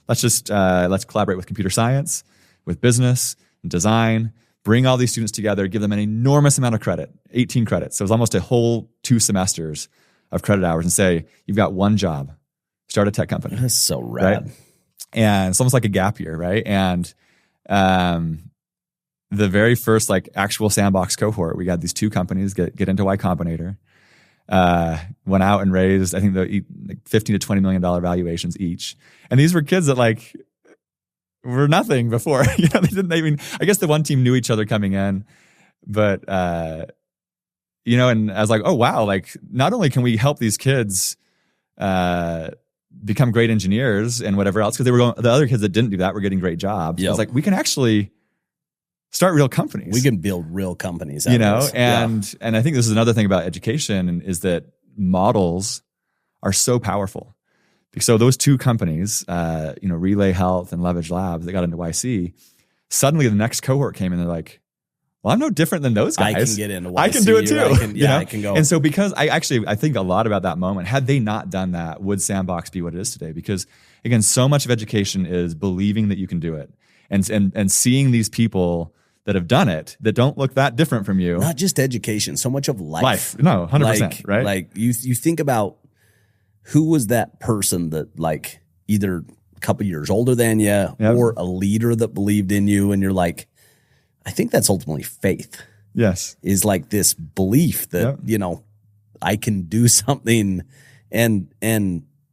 A: let's collaborate with computer science, with business, and design, bring all these students together, give them an enormous amount of credit, 18 credits. So it was almost a whole 2 semesters of credit hours, and say, you've got one job, start a tech company.
B: That's so rad.
A: Right? And it's almost like a gap year, right? And the very first like actual Sandbox cohort, we had these 2 companies get into Y Combinator. Went out and raised, I think, the like $15 to $20 million valuations each. And these were kids that like were nothing before. They didn't even, I guess the one team knew each other coming in, but, and I was like, oh, wow. Like, not only can we help these kids, become great engineers and whatever else, because the other kids that didn't do that were getting great jobs. Yep. I was like, we can actually start real companies.
B: We can build real companies.
A: And I think this is another thing about education, is that models are so powerful. So those 2 companies, Relay Health and Leverage Labs, that got into YC, suddenly the next cohort came and they're like, well, I'm no different than those guys.
B: I can get into YC.
A: I can do it too.
B: I can go.
A: And so because I think a lot about that moment. Had they not done that, would Sandbox be what it is today? Because again, so much of education is believing that you can do it, and seeing these people that have done it, that don't look that different from you.
B: Not just education, so much of life.
A: No, 100%, right?
B: Like you think about who was that person that like either a couple years older than you, yep, or a leader that believed in you, and you're like, I think that's ultimately faith.
A: Yes.
B: Is like this belief that, yep, I can do something. And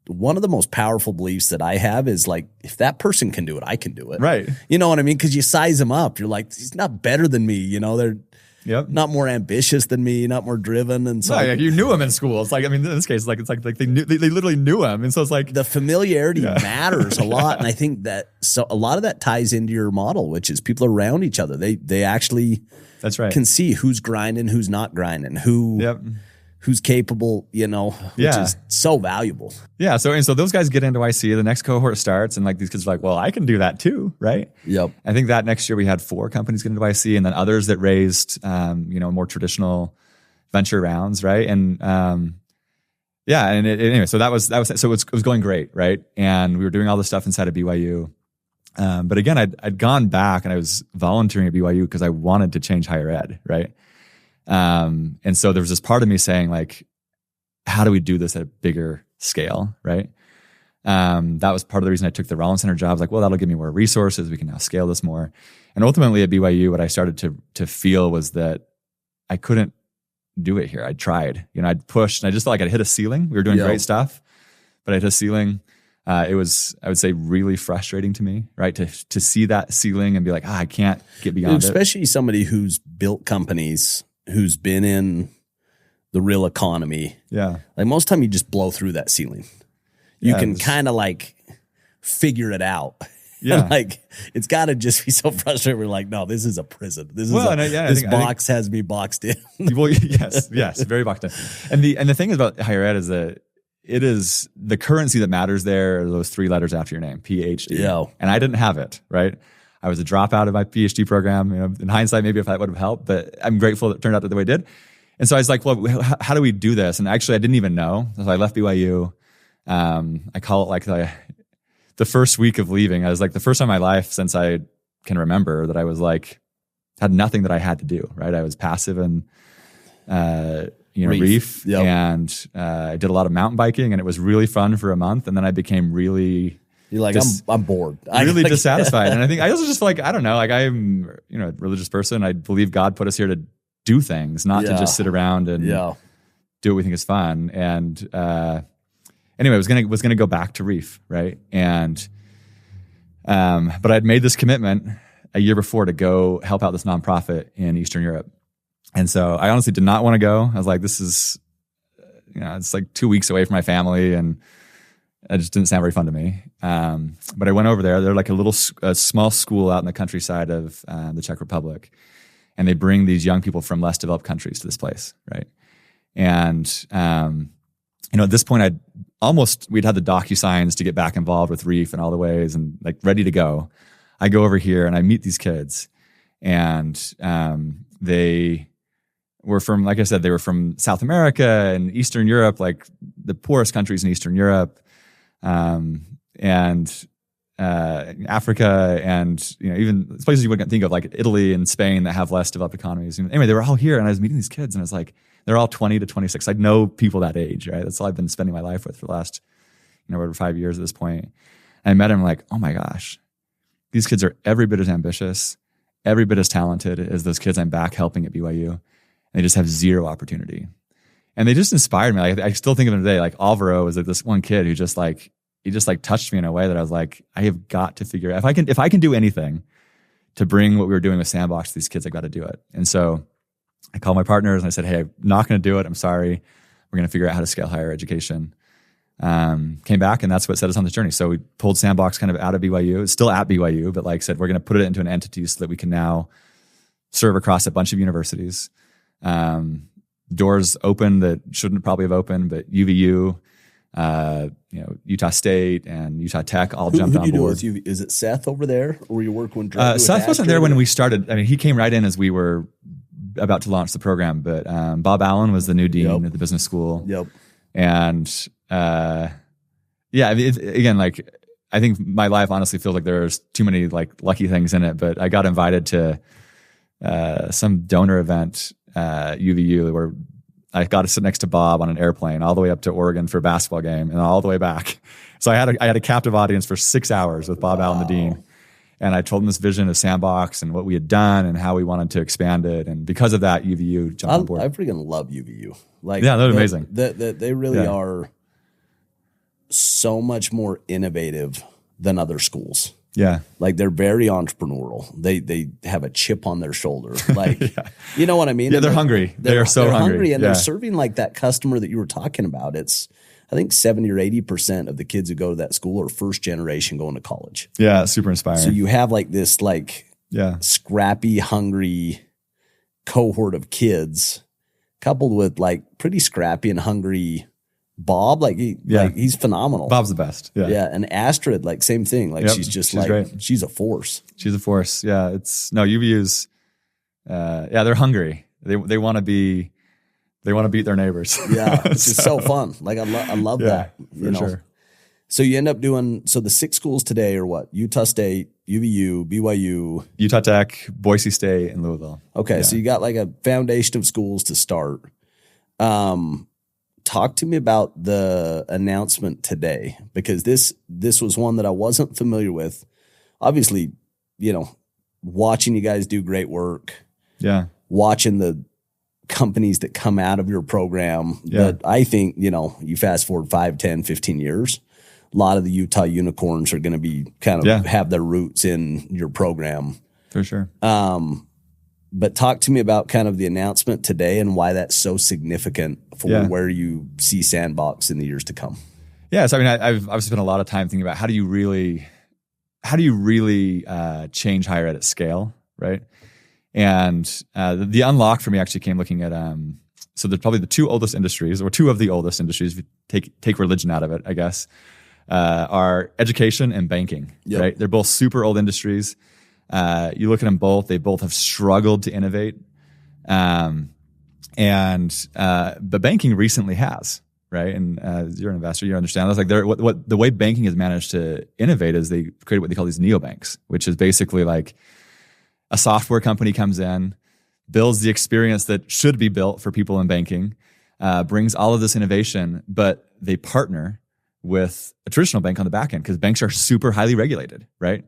B: one of the most powerful beliefs that I have is like, if that person can do it, I can do it.
A: Right.
B: You know what I mean? Because you size them up. You're like, he's not better than me. They're not more ambitious than me, not more driven. And so
A: you knew him in school. It's like, I mean, in this case, it's like they literally knew him. And so it's like
B: the familiarity matters a lot. And I think that a lot of that ties into your model, which is people around each other. They actually
A: that's right,
B: can see who's grinding, who's not grinding, who's capable, which is so valuable.
A: Yeah. So those guys get into YC, the next cohort starts, and like these kids are like, well, I can do that too. Right.
B: Yep.
A: I think that next year we had 4 companies get into YC, and then others that raised, more traditional venture rounds. Right. And, anyway, so that was, so it was going great. Right. And we were doing all this stuff inside of BYU. But again, I'd gone back and I was volunteering at BYU because I wanted to change higher ed. Right. And so there was this part of me saying like, how do we do this at a bigger scale? Right. That was part of the reason I took the Rollins Center job. I was like, well, that'll give me more resources. We can now scale this more. And ultimately at BYU, what I started to feel was that I couldn't do it here. I'd tried, I'd pushed, and I just felt like I'd hit a ceiling. We were doing great stuff, but I hit a ceiling. It was, I would say, really frustrating to me, right? To see that ceiling and be like, I can't get beyond it.
B: Especially somebody who's built companies, who's been in the real economy.
A: Yeah.
B: Like most time you just blow through that ceiling. You can kind of like figure it out. Yeah. Like it's got to just be so frustrating. We're like, no, this is a prison. This box has me boxed in.
A: Well, yes, very boxed in. And the thing about higher ed is that it is the currency that matters there are those 3 letters after your name, PhD.
B: Yeah.
A: And I didn't have it, right? I was a dropout of my PhD program. In hindsight, maybe if that would have helped, but I'm grateful that it turned out the way it did. And so I was like, well, how do we do this? And actually, I didn't even know. So I left BYU. I call it like the first week of leaving. I was like the first time in my life since I can remember that I was like, had nothing that I had to do, right? I was passive and, reef. Yep. And I did a lot of mountain biking, and it was really fun for a month. And then I became really...
B: You're like, I'm bored.
A: Really dissatisfied. And I think I also just feel like, I don't know, like I'm, a religious person. I believe God put us here to do things, not to just sit around and do what we think is fun. And anyway, I was gonna go back to reef, right? And but I'd made this commitment a year before to go help out this nonprofit in Eastern Europe. And so I honestly did not want to go. I was like, this is, it's like 2 weeks away from my family, and it just didn't sound very fun to me. But I went over there. They're like a small school out in the countryside of the Czech Republic. And they bring these young people from less developed countries to this place, right? And, at this point, we'd had the DocuSigns to get back involved with Reef and all the ways and like ready to go. I go over here and I meet these kids, and they were from, like I said, they were from South America and Eastern Europe, like the poorest countries in Eastern Europe, and Africa, and even places you wouldn't think of, like Italy and Spain, that have less developed economies. And anyway, they were all here, and I was meeting these kids, and I was like, they're all 20 to 26. I know people that age, right? That's all I've been spending my life with for the last, over 5 years at this point. And I met them, like, oh my gosh, these kids are every bit as ambitious, every bit as talented as those kids I'm back helping at BYU. And they just have zero opportunity. And they just inspired me. Like, I still think of them today. Like Alvaro was like this one kid who he just touched me in a way that I was like, I have got to figure out, if I can do anything to bring what we were doing with Sandbox to these kids, I got to do it. And so I called my partners and I said, hey, I'm not going to do it. I'm sorry. We're going to figure out how to scale higher education. Came back, and that's what set us on this journey. So we pulled Sandbox kind of out of BYU. It's still at BYU, but like I said, we're going to put it into an entity so that we can now serve across a bunch of universities. Doors open that shouldn't probably have opened, but UVU, Utah State and Utah Tech all jumped on board.
B: Is it Seth over there, or you work with
A: Seth wasn't there when we started. I mean, he came right in as we were about to launch the program, but Bob Allen was the new dean at the business school.
B: Yep.
A: And again, like, I think my life honestly feels like there's too many like lucky things in it, but I got invited to some donor event UVU where I got to sit next to Bob on an airplane all the way up to Oregon for a basketball game and all the way back. So I had a captive audience for 6 hours with Bob Allen, the dean. And I told him this vision of Sandbox and what we had done and how we wanted to expand it. And because of that, UVU jumped on board.
B: I freaking love UVU. Like,
A: yeah, they're amazing.
B: They really are so much more innovative than other schools.
A: Yeah.
B: Like, they're very entrepreneurial. They have a chip on their shoulder. Like, you know what I mean?
A: Yeah, they're hungry. They're so hungry.
B: And they're serving like that customer that you were talking about. It's, I think 70 or 80% of the kids who go to that school are first generation going to college.
A: Yeah, super inspiring.
B: So you have like this scrappy, hungry cohort of kids coupled with like pretty scrappy and hungry Bob. Like he's phenomenal.
A: Bob's the best. Yeah.
B: Yeah. And Astrid, like same thing. Like she's
A: great.
B: She's a force.
A: She's a force. Yeah. UVU's, they're hungry. They want to beat their neighbors.
B: Yeah. It's just so fun. Like I love that.
A: Sure.
B: So you end up doing, the 6 schools today are what? Utah State, UVU, BYU,
A: Utah Tech, Boise State, and Louisville.
B: Okay. Yeah. So you got like a foundation of schools to start. Talk to me about the announcement today, because this was one that I wasn't familiar with. Obviously, watching you guys do great work. Yeah. Watching the companies that come out of your program. Yeah. But I think, you fast forward 5, 10, 15 years, a lot of the Utah unicorns are going to be kind of have their roots in your program.
A: For sure.
B: But talk to me about kind of the announcement today and why that's so significant for where you see Sandbox in the years to come. Yeah.
A: So, I mean, I've spent a lot of time thinking about how do you really change higher ed at scale, right? And the unlock for me actually came looking at, so there's probably the 2 oldest industries, or 2 of the oldest industries, if you take religion out of it, I guess, are education and banking, right? They're both super old industries. You look at them both; they both have struggled to innovate, but banking recently has, right? And you're an investor, you understand. That's like what the way banking has managed to innovate is they created what they call these neobanks, which is basically like a software company comes in, builds the experience that should be built for people in banking, brings all of this innovation, but they partner with a traditional bank on the back end because banks are super highly regulated, right?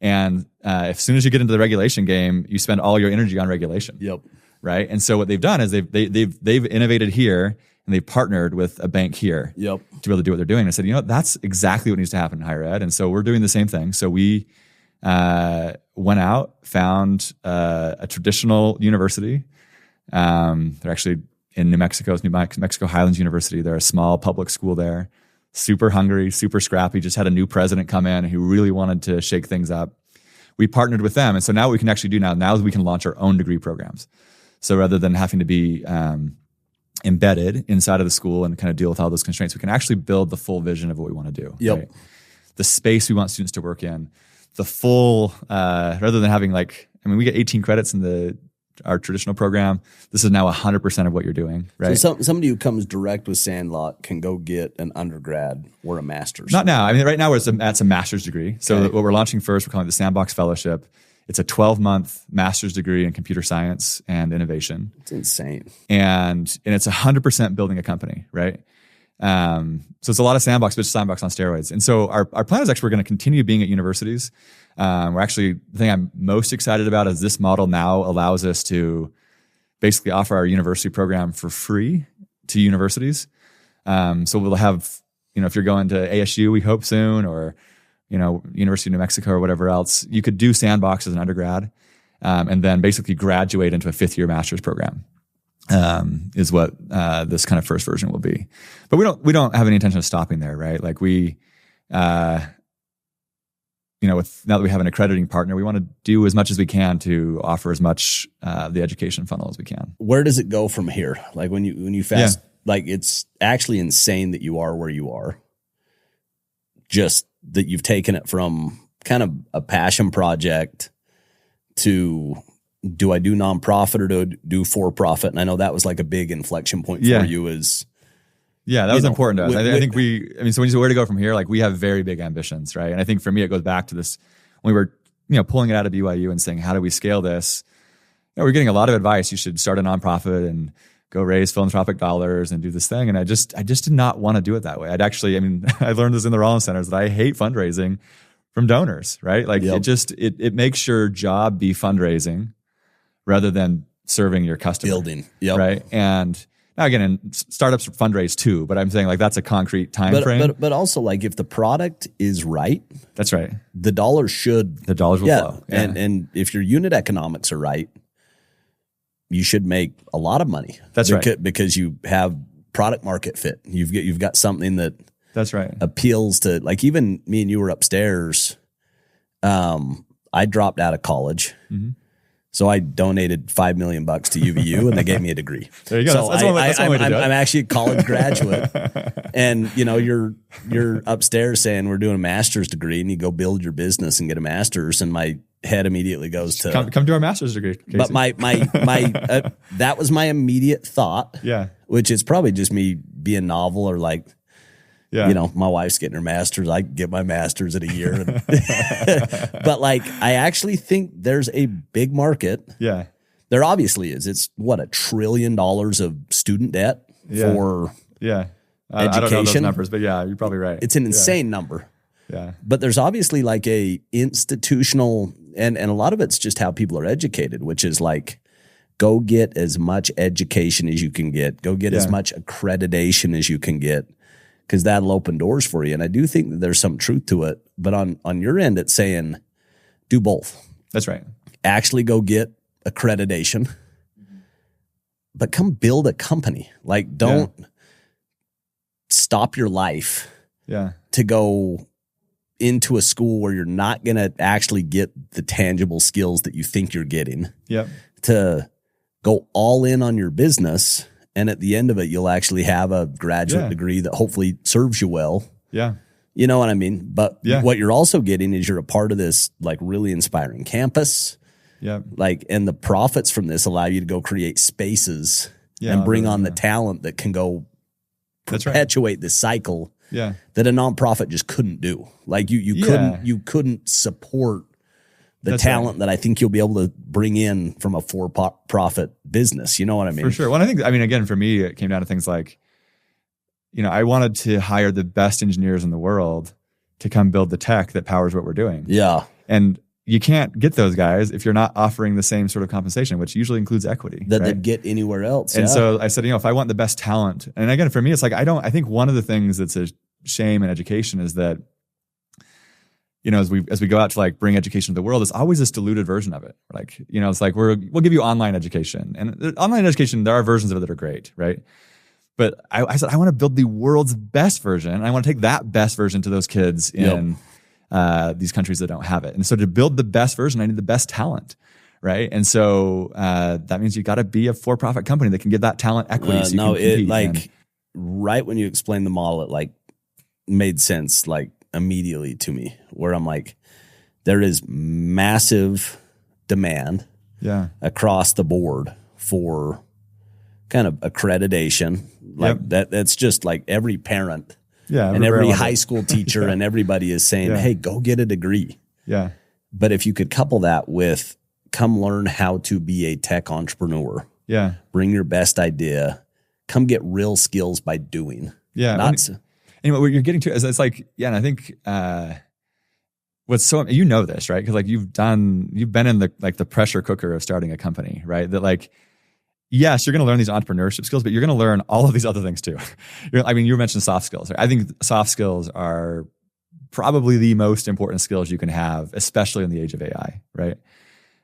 A: And as soon as you get into the regulation game, you spend all your energy on regulation.
B: Yep.
A: Right. And so what they've done is they've innovated here and they've partnered with a bank here to be able to do what they're doing. And I said, that's exactly what needs to happen in higher ed. And so we're doing the same thing. So we went out, found a traditional university. They're actually in New Mexico. It's New Mexico Highlands University. They're a small public school there. Super hungry, super scrappy. Just had a new president come in who really wanted to shake things up. We partnered with them. And so now what we can actually do now is we can launch our own degree programs. So rather than having to be embedded inside of the school and kind of deal with all those constraints, we can actually build the full vision of what we want to do.
B: Yep.
A: Right? The space we want students to work in, the full, rather than having we get 18 credits in our traditional program. This is now 100% of what you're doing, right?
B: So somebody who comes direct with Sandlot can go get an undergrad or a master's.
A: Not now. I mean, right now that's a master's degree. So what we're launching first, we're calling it the Sandbox Fellowship. It's a 12-month master's degree in computer science and innovation.
B: It's insane.
A: And it's 100% building a company, right? So it's a lot of Sandbox, but it's Sandbox on steroids. And so our plan is actually we're going to continue being at universities. We're actually, the thing I'm most excited about is this model now allows us to basically offer our university program for free to universities. So we'll have, if you're going to ASU, we hope soon, or, University of New Mexico or whatever else, you could do Sandbox as an undergrad, and then basically graduate into a 5th-year master's program. Is what this kind of first version will be. But we don't have any intention of stopping there, right? Like with now that we have an accrediting partner, we want to do as much as we can to offer as much the education funnel as we can.
B: Where does it go from here? Like when you fast, it's actually insane that you are where you are. Just that you've taken it from kind of a passion project to, do I do nonprofit or do I do for profit? And I know that was like a big inflection point for you.
A: That was important to us. I think so when you say where to go from here, we have very big ambitions, right? And I think for me, it goes back to this, when we were, pulling it out of BYU and saying, how do we scale this? We're getting a lot of advice. You should start a nonprofit and go raise philanthropic dollars and do this thing. And I just did not want to do it that way. I learned this in the Rollins Center, that I hate fundraising from donors, right? It makes your job be fundraising rather than serving your customer.
B: Building.
A: Right. And now again, and startups fundraise too, but I'm saying that's a concrete time frame.
B: But also if the product is right,
A: that's right.
B: The dollars will flow.
A: Yeah.
B: And if your unit economics are right, you should make a lot of money.
A: That's right.
B: Because you have product market fit. You've got something
A: that's right.
B: appeals to, even me and you were upstairs. I dropped out of college. Mm-hmm. So I donated $5 million to UVU and they gave me a degree.
A: There you go.
B: So
A: I'm
B: actually a college graduate. And you're upstairs saying we're doing a master's degree and you go build your business and get a master's, and my head immediately goes to
A: come do our master's degree, Casey.
B: But my that was my immediate thought.
A: Yeah.
B: Which is probably just me being novel or my wife's getting her master's. I get my master's in a year. But I actually think there's a big market.
A: Yeah.
B: There obviously is. It's $1 trillion of student debt for
A: education. I don't know those numbers, but you're probably right.
B: It's an insane number.
A: Yeah.
B: But there's obviously a institutional, and a lot of it's just how people are educated, which is go get as much education as you can get. Go get as much accreditation as you can get, because that'll open doors for you. And I do think that there's some truth to it. But on your end, it's saying do both.
A: That's right.
B: Actually go get accreditation, but come build a company. Don't stop your life to go into a school where you're not going to actually get the tangible skills that you think you're getting.
A: Yep.
B: To go all in on your business. And at the end of it, you'll actually have a graduate degree that hopefully serves you well.
A: Yeah.
B: You know what I mean? But what you're also getting is you're a part of this really inspiring campus.
A: Yeah.
B: And the profits from this allow you to go create spaces and bring on the talent that can go perpetuate this cycle that a nonprofit just couldn't do. You couldn't support the talent that I think you'll be able to bring in from a for-profit business. You know what I mean?
A: For sure. Well, again, for me, it came down to things I wanted to hire the best engineers in the world to come build the tech that powers what we're doing.
B: Yeah.
A: And you can't get those guys if you're not offering the same sort of compensation, which usually includes equity.
B: That they'd get anywhere else.
A: And so I said, if I want the best talent, and again, for me, it's I think one of the things that's a shame in education is that as we go out to like bring education to the world, it's always this diluted version of it. Like, it's like we'll give you online education, and online education, there are versions of it that are great, right? But I said, I want to build the world's best version. And I want to take that best version to those kids in these countries that don't have it. And so to build the best version, I need the best talent, right? And so that means you got to be a for-profit company that can give that talent equity.
B: Right when you explained the model, it like made sense like immediately to me, where I'm like, there is massive demand across the board for kind of accreditation. Like that's just like every parent and every high school teacher and everybody is saying, hey, go get a degree. Yeah. But if you could couple that with come learn how to be a tech entrepreneur. Yeah. Bring your best idea. Come get real skills by doing. Yeah.
A: Anyway, what you're getting to is it's like, and I think what's so, this, right? Because like you've been in the pressure cooker of starting a company, right? That like, yes, you're going to learn these entrepreneurship skills, but you're going to learn all of these other things too. You mentioned soft skills. Right? I think soft skills are probably the most important skills you can have, especially in the age of AI, right?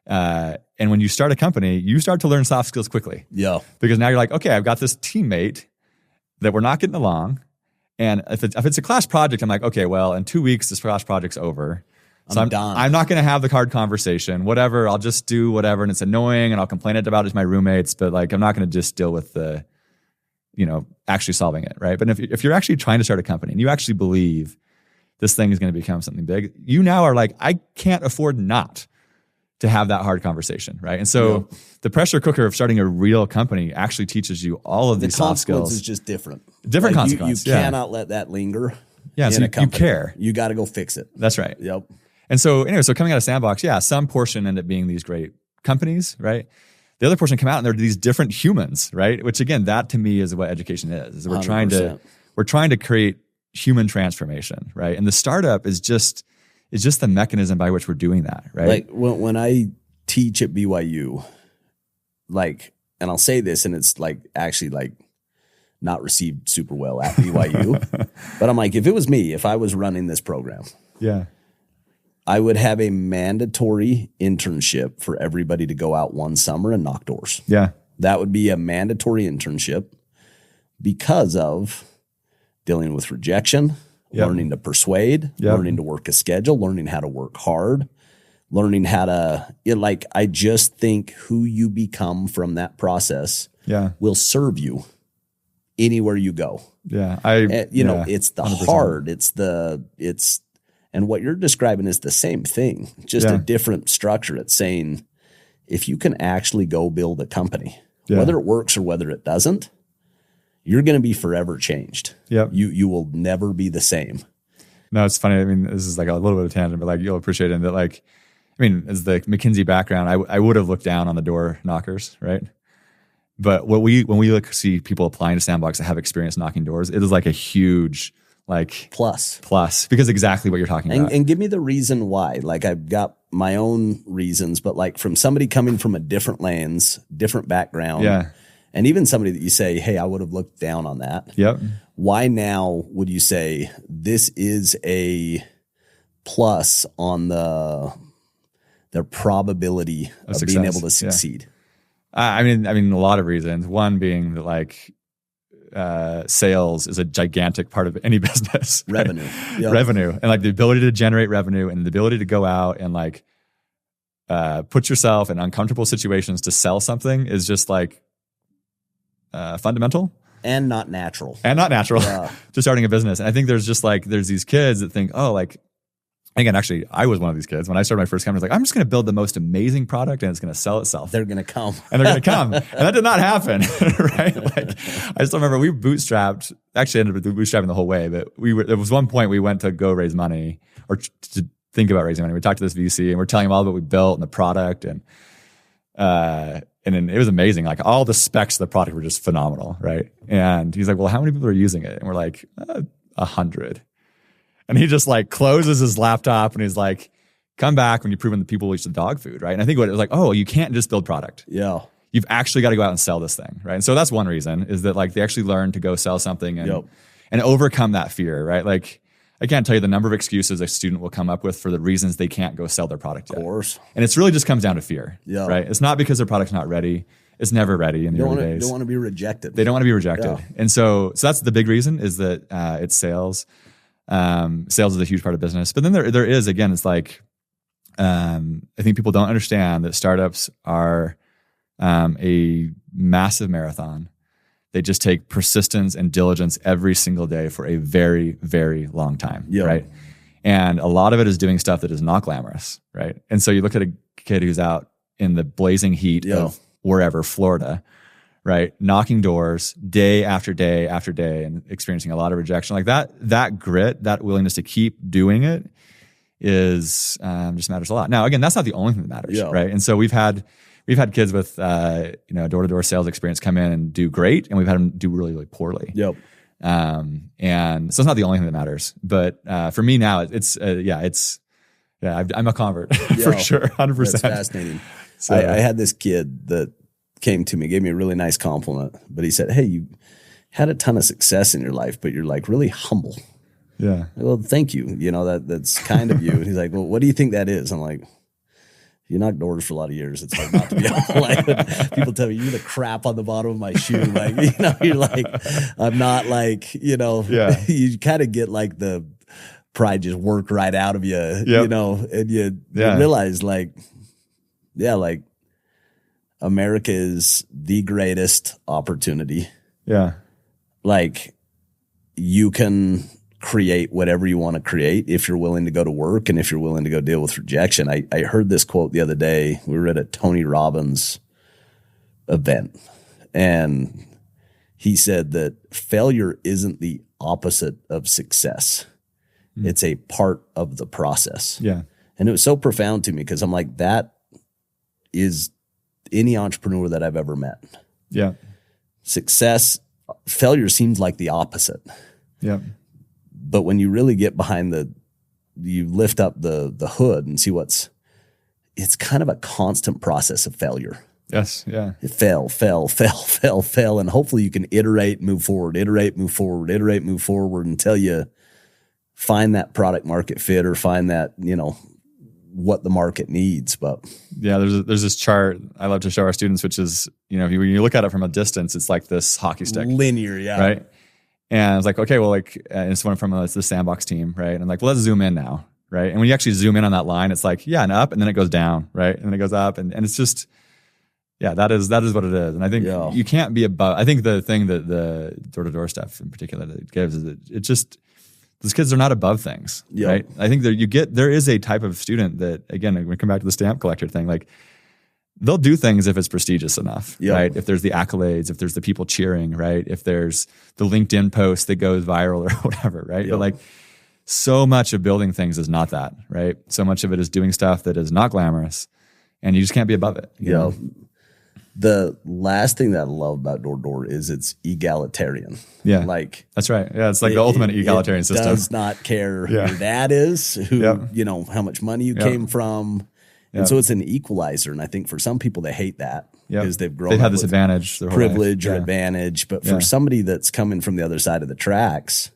A: And when you start a company, you start to learn soft skills quickly. Yeah. Because now you're like, okay, I've got this teammate that we're not getting along. And if it's a class project, I'm like, okay, well, in 2 weeks, this class project's over. So I'm done. I'm not going to have the hard conversation, whatever. I'll just do whatever. And it's annoying and I'll complain about it to my roommates, but like, I'm not going to just deal with the, actually solving it. Right. But if you're actually trying to start a company and you actually believe this thing is going to become something big, you now are like, I can't afford not to have that hard conversation. Right. And so the pressure cooker of starting a real company actually teaches you all of these soft skills.
B: The consequence is just different.
A: Different consequences.
B: You cannot let that linger.
A: Yeah. So you care.
B: You got to go fix it.
A: That's right.
B: Yep.
A: And so anyway, coming out of Sandbox, some portion end up being these great companies, right? The other portion come out and they're these different humans, right? Which again, that to me is what education is. We're 100%. trying to create human transformation, right? And the startup is just the mechanism by which we're doing that, right?
B: Like when I teach at BYU, like, and I'll say this, and it's like actually like not received super well at BYU, but I'm like, if it was me, if I was running this program, I would have a mandatory internship for everybody to go out one summer and knock doors. Yeah. That would be a mandatory internship because of dealing with rejection, learning to persuade, learning to work a schedule, learning how to work hard, learning how to, I just think who you become from that process will serve you anywhere you go. Yeah. It's the 100%. Hard. And what you're describing is the same thing, just a different structure. It's saying if you can actually go build a company, whether it works or whether it doesn't, you're going to be forever changed. Yep. You will never be the same.
A: No, it's funny. I mean, this is like a little bit of a tangent, but like you'll appreciate it that like, I mean, as the McKinsey background, I would have looked down on the door knockers, right? But when we see people applying to Sandbox that have experience knocking doors, it is like a huge plus because exactly what you're talking about.
B: And give me the reason why. Like I've got my own reasons, but like from somebody coming from a different lens, different background, and even somebody that you say, hey, I would have looked down on that. Yep. Why now would you say this is a plus on the probability of success, being able to succeed?
A: I mean, a lot of reasons. One being that like sales is a gigantic part of any business.
B: Revenue.
A: Right? Yep. Revenue. And like the ability to generate revenue and the ability to go out and like put yourself in uncomfortable situations to sell something is just like fundamental.
B: And not natural.
A: To starting a business. And I think there's these kids that think, oh, like, again, actually, I was one of these kids. When I started my first company, I was like, I'm just going to build the most amazing product and it's going to sell itself.
B: They're going to come.
A: And that did not happen, right? Like, I still remember we bootstrapped, actually ended up bootstrapping the whole way, but there was one point we went to go raise money or to think about raising money. We talked to this VC and we're telling him all about what we built and the product and then it was amazing. Like all the specs of the product were just phenomenal, right? And he's like, well, how many people are using it? And we're like, 100. And he just like closes his laptop and he's like, come back when you've proven that people will eat the dog food, right? And I think what it was like, oh, you can't just build product. Yeah. You've actually got to go out and sell this thing, right? And so that's one reason is that like they actually learn to go sell something and overcome that fear, right? Like I can't tell you the number of excuses a student will come up with for the reasons they can't go sell their product yet.
B: Of course.
A: And it's really just comes down to fear,
B: Yeah.
A: right? It's not because their product's not ready. It's never ready in the early days.
B: They don't want to be rejected.
A: They don't want to be rejected.
B: Yeah.
A: And so that's the big reason is that it's sales. Sales is a huge part of business. But then there is, again, it's like, I think people don't understand that startups are a massive marathon. They just take persistence and diligence every single day for a very, very long time, right? And a lot of it is doing stuff that is not glamorous, right? And so you look at a kid who's out in the blazing heat of wherever, Florida, right? Knocking doors day after day after day and experiencing a lot of rejection. Like that grit, that willingness to keep doing it is just matters a lot. Now, again, that's not the only thing that matters, right? And so we've had kids with door-to-door sales experience come in and do great, and we've had them do really, really poorly. And so it's not the only thing that matters. But for me now, I'm a convert for sure, 100%.
B: That's fascinating. So I had this kid that came to me, gave me a really nice compliment, but he said, "Hey, you had a ton of success in your life, but you're like really humble."
A: Yeah.
B: Well, thank you. That's kind of you. And he's like, "Well, what do you think that is?" I'm like, "You knock doors for a lot of years. It's hard not to be humble." Like, people tell me, "You're the crap on the bottom of my shoe." Like, you're like, I'm not like, you kind of get like the pride just work right out of you, and you realize like America is the greatest opportunity.
A: Yeah.
B: Like, you can create whatever you want to create if you're willing to go to work and if you're willing to go deal with rejection. I heard this quote the other day. We were at a Tony Robbins event, and he said that failure isn't the opposite of success. It's a part of the process.
A: Yeah.
B: And it was so profound to me because I'm like, that is any entrepreneur that I've ever met.
A: Yeah.
B: Failure seems like the opposite.
A: Yeah.
B: But when you really get behind you lift up the hood and see it's kind of a constant process of failure.
A: Yes. Yeah.
B: Fail. And hopefully you can iterate, move forward until you find that product market fit or find that, what the market needs. But
A: yeah, there's this chart I love to show our students, which is, when you look at it from a distance, it's like this hockey stick.
B: Linear. Yeah.
A: Right. And it's like, okay, well, it's one from the Sandbox team, right? And I'm like, well, let's zoom in now, right? And when you actually zoom in on that line, it's like, and up, and then it goes down, right? And then it goes up, and it's just, that is what it is. And I think you can't be above. I think the thing that the door-to-door stuff in particular that it gives is it just, those kids are not above things, right? I think there is a type of student that, again, we come back to the stamp collector thing, like, they'll do things if it's prestigious enough, right? If there's the accolades, if there's the people cheering, right? If there's the LinkedIn post that goes viral or whatever, right? But like, so much of building things is not that, right? So much of it is doing stuff that is not glamorous, and you just can't be above it. You know?
B: The last thing that I love about door is it's egalitarian.
A: Yeah.
B: Like,
A: that's right. Yeah. It's like the ultimate egalitarian system.
B: It does not care who your dad is, how much money you came from. And so it's an equalizer. And I think for some people, they hate that because they've grown up
A: had this advantage,
B: privilege or advantage. But for somebody that's coming from the other side of the tracks,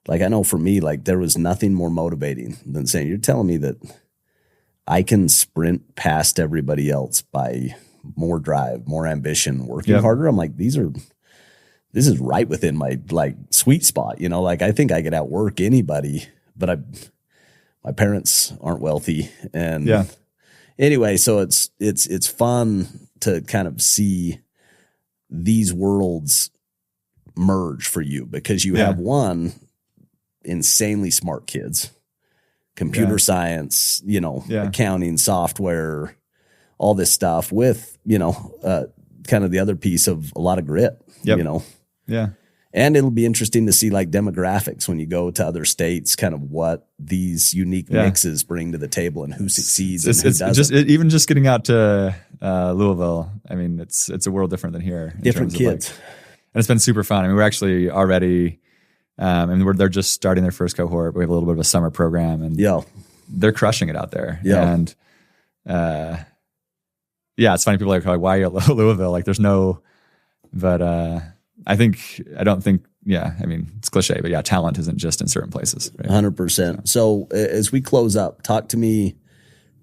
B: like, I know for me, like, there was nothing more motivating than saying, you're telling me that I can sprint past everybody else by more drive, more ambition, working harder. I'm like, this is right within my like sweet spot. Like, I think I could outwork anybody, but my parents aren't wealthy. And anyway, so it's fun to kind of see these worlds merge for you because you have one, insanely smart kids, computer science, accounting, software, all this stuff with, kind of the other piece of a lot of grit, And it'll be interesting to see like demographics when you go to other states, kind of what these unique mixes bring to the table and who succeeds and who doesn't.
A: Even just getting out to Louisville, I mean, it's a world different than here.
B: Different kids.
A: And it's been super fun. I mean, we're actually already, they're just starting their first cohort. We have a little bit of a summer program and they're crushing it out there. And, it's funny. People are like, why are you at Louisville? Like, there's no, but I don't think yeah, I mean, it's cliche, but yeah, talent isn't just in certain places. Right?
B: 100%. So as we close up, talk to me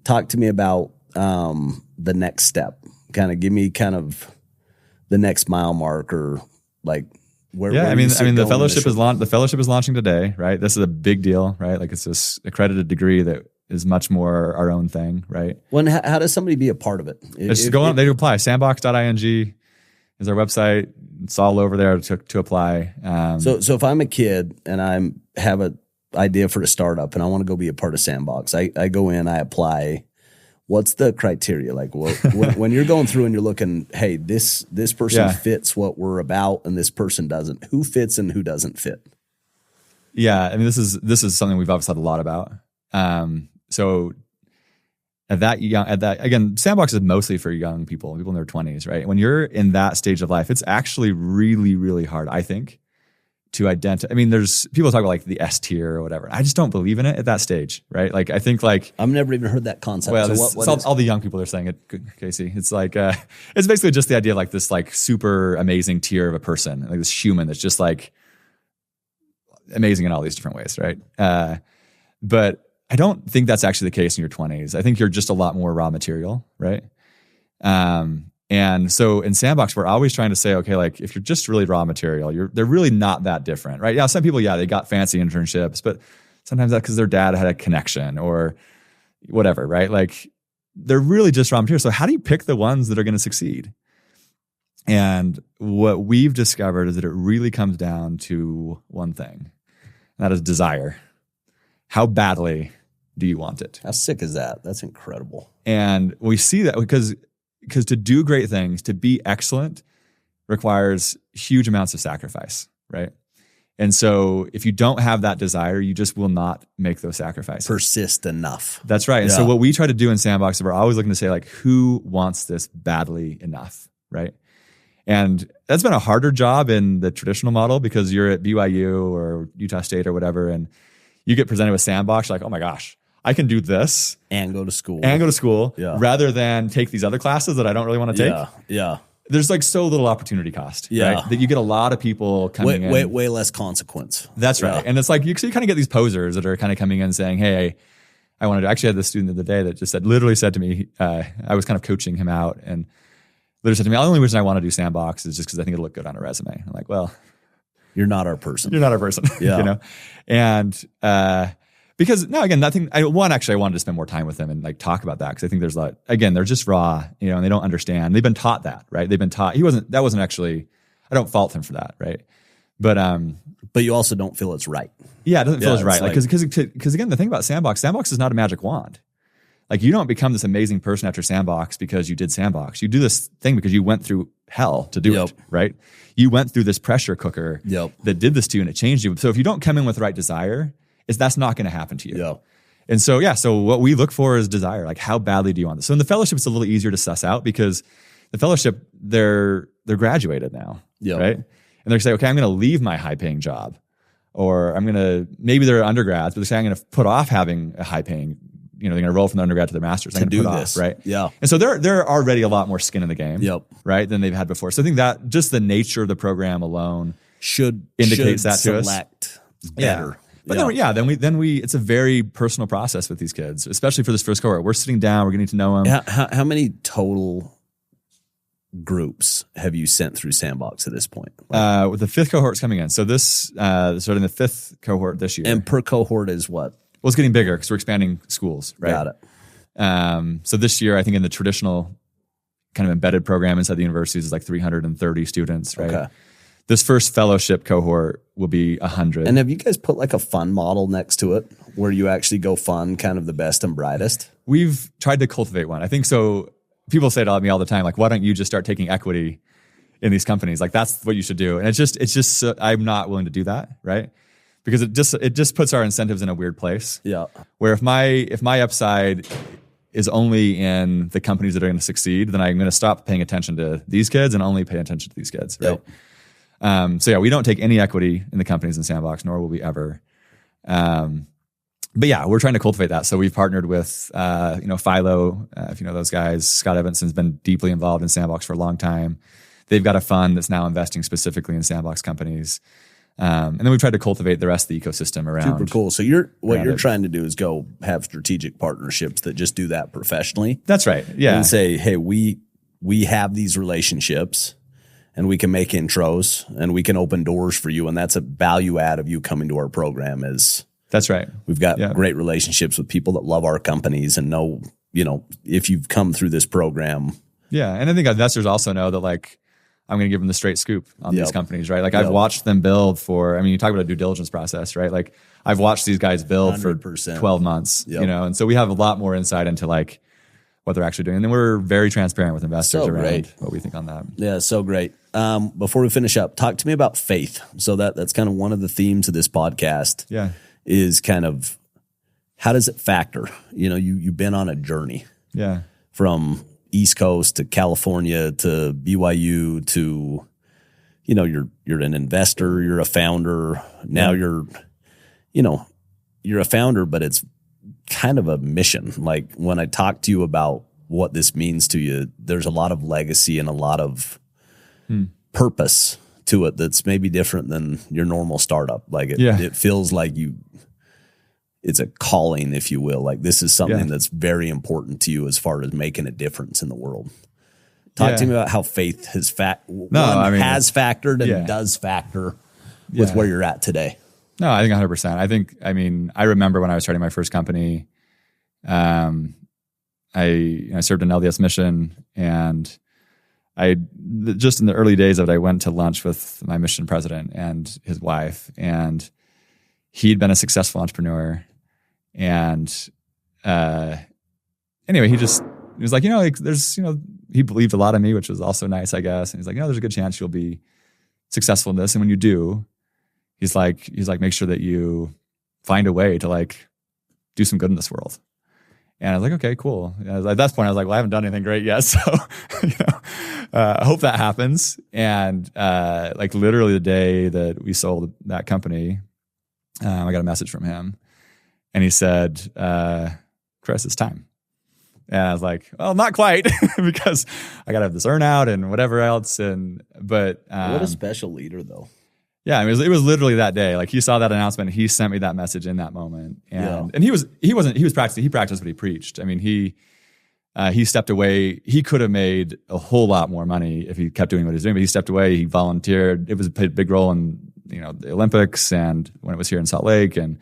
B: about the next step. Kind of give me kind of the next mile mark, or like where.
A: Yeah,
B: where
A: I mean, the fellowship
B: is
A: the fellowship is launching today, right? This is a big deal, right? Like it's this accredited degree that is much more our own thing, right?
B: How does somebody be a part of it?
A: Just go on, they apply. Sandbox.ing is our website. It's all over there to apply.
B: So if I'm a kid and I have an idea for a startup and I want to go be a part of Sandbox, I go in, I apply. What's the criteria? Like when you're going through and you're looking, hey, this person fits what we're about and this person doesn't. Who fits and who doesn't fit?
A: Yeah, I mean, this is something we've obviously had a lot about. So again, Sandbox is mostly for young people in their 20s, right? When you're in that stage of life, it's actually really, really hard, I think, to identify. I mean, there's people talk about like the S tier or whatever. I just don't believe in it at that stage, right? Like, I think like
B: I've never even heard that concept.
A: Well, so all the young people are saying it, Casey. It's like it's basically just the idea of like this like super amazing tier of a person, like this human that's just like amazing in all these different ways, right? But I don't think that's actually the case in your 20s. I think you're just a lot more raw material, right? And so in Sandbox, we're always trying to say, okay, like if you're just really raw material, they're really not that different, right? Yeah, some people, they got fancy internships, but sometimes that's because their dad had a connection or whatever, right? Like they're really just raw material. So how do you pick the ones that are going to succeed? And what we've discovered is that it really comes down to one thing, and that is desire. How badly do you want it?
B: How sick is that? That's incredible.
A: And we see that because to do great things, to be excellent, requires huge amounts of sacrifice, right? And so if you don't have that desire, you just will not make those sacrifices.
B: Persist enough.
A: That's right. And so what we try to do in Sandbox is we're always looking to say, like, who wants this badly enough, right? And that's been a harder job in the traditional model because you're at BYU or Utah State or whatever, and you get presented with Sandbox, like, oh my gosh, I can do this.
B: And go to school.
A: Rather than take these other classes that I don't really want to take.
B: Yeah.
A: There's like so little opportunity cost, right? That you get a lot of people coming in.
B: Way less consequence.
A: That's right. And it's like, you kind of get these posers that are kind of coming in saying, hey, I wanted to, actually had this student the other day that just literally said to me, I was kind of coaching him out and literally said to me, the only reason I want to do Sandbox is just because I think it'll look good on a resume. I'm like, well,
B: you're not our person.
A: You're not our person.
B: Yeah.
A: You know? And, because no, again, I wanted to spend more time with them and like talk about that. Cause I think there's they're just raw, and they don't understand. They've been taught that, right? They've been taught, that wasn't actually, I don't fault him for that. Right. But
B: you also don't feel it's right.
A: Yeah. It doesn't feel as right. Like, cause again, the thing about Sandbox is not a magic wand. Like you don't become this amazing person after Sandbox because you did Sandbox. You do this thing because you went through hell to do it, right? You went through this pressure cooker that did this to you and it changed you. So if you don't come in with the right desire, that's not going to happen to you.
B: Yeah.
A: And so, so what we look for is desire. Like how badly do you want this? So in the fellowship, it's a little easier to suss out because the fellowship, they're graduated now, right? And they're saying, okay, I'm going to leave my high paying job, or maybe they're undergrads, but they're saying I'm going to put off having a high paying, they're going to roll from the undergrad to their master's.
B: To do this.
A: Right?
B: Yeah.
A: And so they're already a lot more skin in the game, right, than they've had before. So I think that just the nature of the program alone
B: should
A: that to us.
B: Select better.
A: But then we it's a very personal process with these kids, especially for this first cohort. We're sitting down, we're getting to know them.
B: How many total groups have you sent through Sandbox at this point?
A: With the fifth cohort's coming in. So this starting the fifth cohort this year.
B: And per cohort is what?
A: Well, it's getting bigger because we're expanding schools, right?
B: Got it.
A: So this year, I think in the traditional kind of embedded program inside the universities is like 330 students, right? Okay. This first fellowship cohort will be 100.
B: And have you guys put like a fund model next to it where you actually go fund kind of the best and brightest?
A: We've tried to cultivate one. I think so. People say to me all the time, like, why don't you just start taking equity in these companies? Like that's what you should do. And it's just I'm not willing to do that, right? Because it just puts our incentives in a weird place.
B: Yeah.
A: Where if my upside is only in the companies that are going to succeed, then I'm going to stop paying attention to these kids and only pay attention to these kids, right? Yep. We don't take any equity in the companies in Sandbox, nor will we ever. But we're trying to cultivate that. So we've partnered with, Philo, if you know those guys. Scott Evanson's been deeply involved in Sandbox for a long time. They've got a fund that's now investing specifically in Sandbox companies. And then we tried to cultivate the rest of the ecosystem around.
B: Super cool. So you're trying to do is go have strategic partnerships that just do that professionally.
A: That's right. Yeah.
B: And say, hey, we have these relationships and we can make intros and we can open doors for you. And that's a value add of you coming to our program is
A: that's right.
B: We've got great relationships with people that love our companies and know, if you've come through this program.
A: Yeah. And I think investors also know that like, I'm going to give them the straight scoop on these companies, right? Like I've watched them build you talk about a due diligence process, right? Like I've watched these guys build 100%. For 12 months, and so we have a lot more insight into like what they're actually doing. And then we're very transparent with investors around what we think on that.
B: Yeah, so great. Before we finish up, talk to me about faith. So that's kind of one of the themes of this podcast.
A: Yeah.
B: Is kind of how does it factor? You've been on a journey.
A: Yeah.
B: From East Coast to California to BYU to, you're an investor, you're a founder. Now you're a founder, but it's kind of a mission. Like when I talk to you about what this means to you, there's a lot of legacy and a lot of purpose to it that's maybe different than your normal startup. Like it feels like it's a calling, if you will. Like this is something that's very important to you as far as making a difference in the world. Talk to me about how faith has has factored and does factor with where you're at today.
A: No, I think 100%. I remember when I was starting my first company, I served an LDS mission, and just in the early days of it, I went to lunch with my mission president and his wife, and he'd been a successful entrepreneur. And anyway, he was like, there's, he believed a lot in me, which was also nice, I guess. And he's like, there's a good chance you'll be successful in this. And when you do, he's like, make sure that you find a way to like do some good in this world. And I was like, okay, cool. And at that point, I was like, well, I haven't done anything great yet. So, I hope that happens. And like literally the day that we sold that company, I got a message from him. And he said, Chris, it's time. And I was like, well, not quite because I got to have this earn out and whatever else. But
B: what a special leader though.
A: Yeah. It was literally that day. Like he saw that announcement. He sent me that message in that moment. And he practiced what he preached. I mean, he stepped away. He could have made a whole lot more money if he kept doing what he was doing, but he stepped away. He volunteered. It was a big role in, the Olympics and when it was here in Salt Lake, and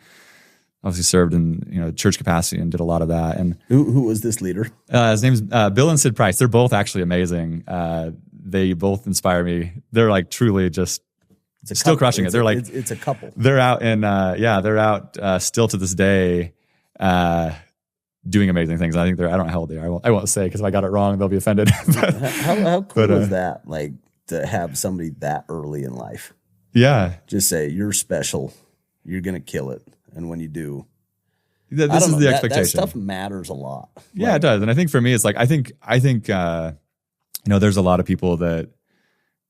A: obviously served in, church capacity and did a lot of that. And
B: who was this leader?
A: His name's Bill and Sid Price. They're both actually amazing. They both inspire me. They're like truly just still crushing it. They're like,
B: it's a couple.
A: They're out they're out still to this day, doing amazing things. I think I don't know how old they are. I won't say because if I got it wrong, they'll be offended.
B: How cool is that? Like to have somebody that early in life.
A: Yeah.
B: Just say you're special. You're going to kill it. And when you do,
A: this is the expectation.
B: That stuff matters a lot.
A: Yeah, it does. And I think for me, it's like, I think, there's a lot of people that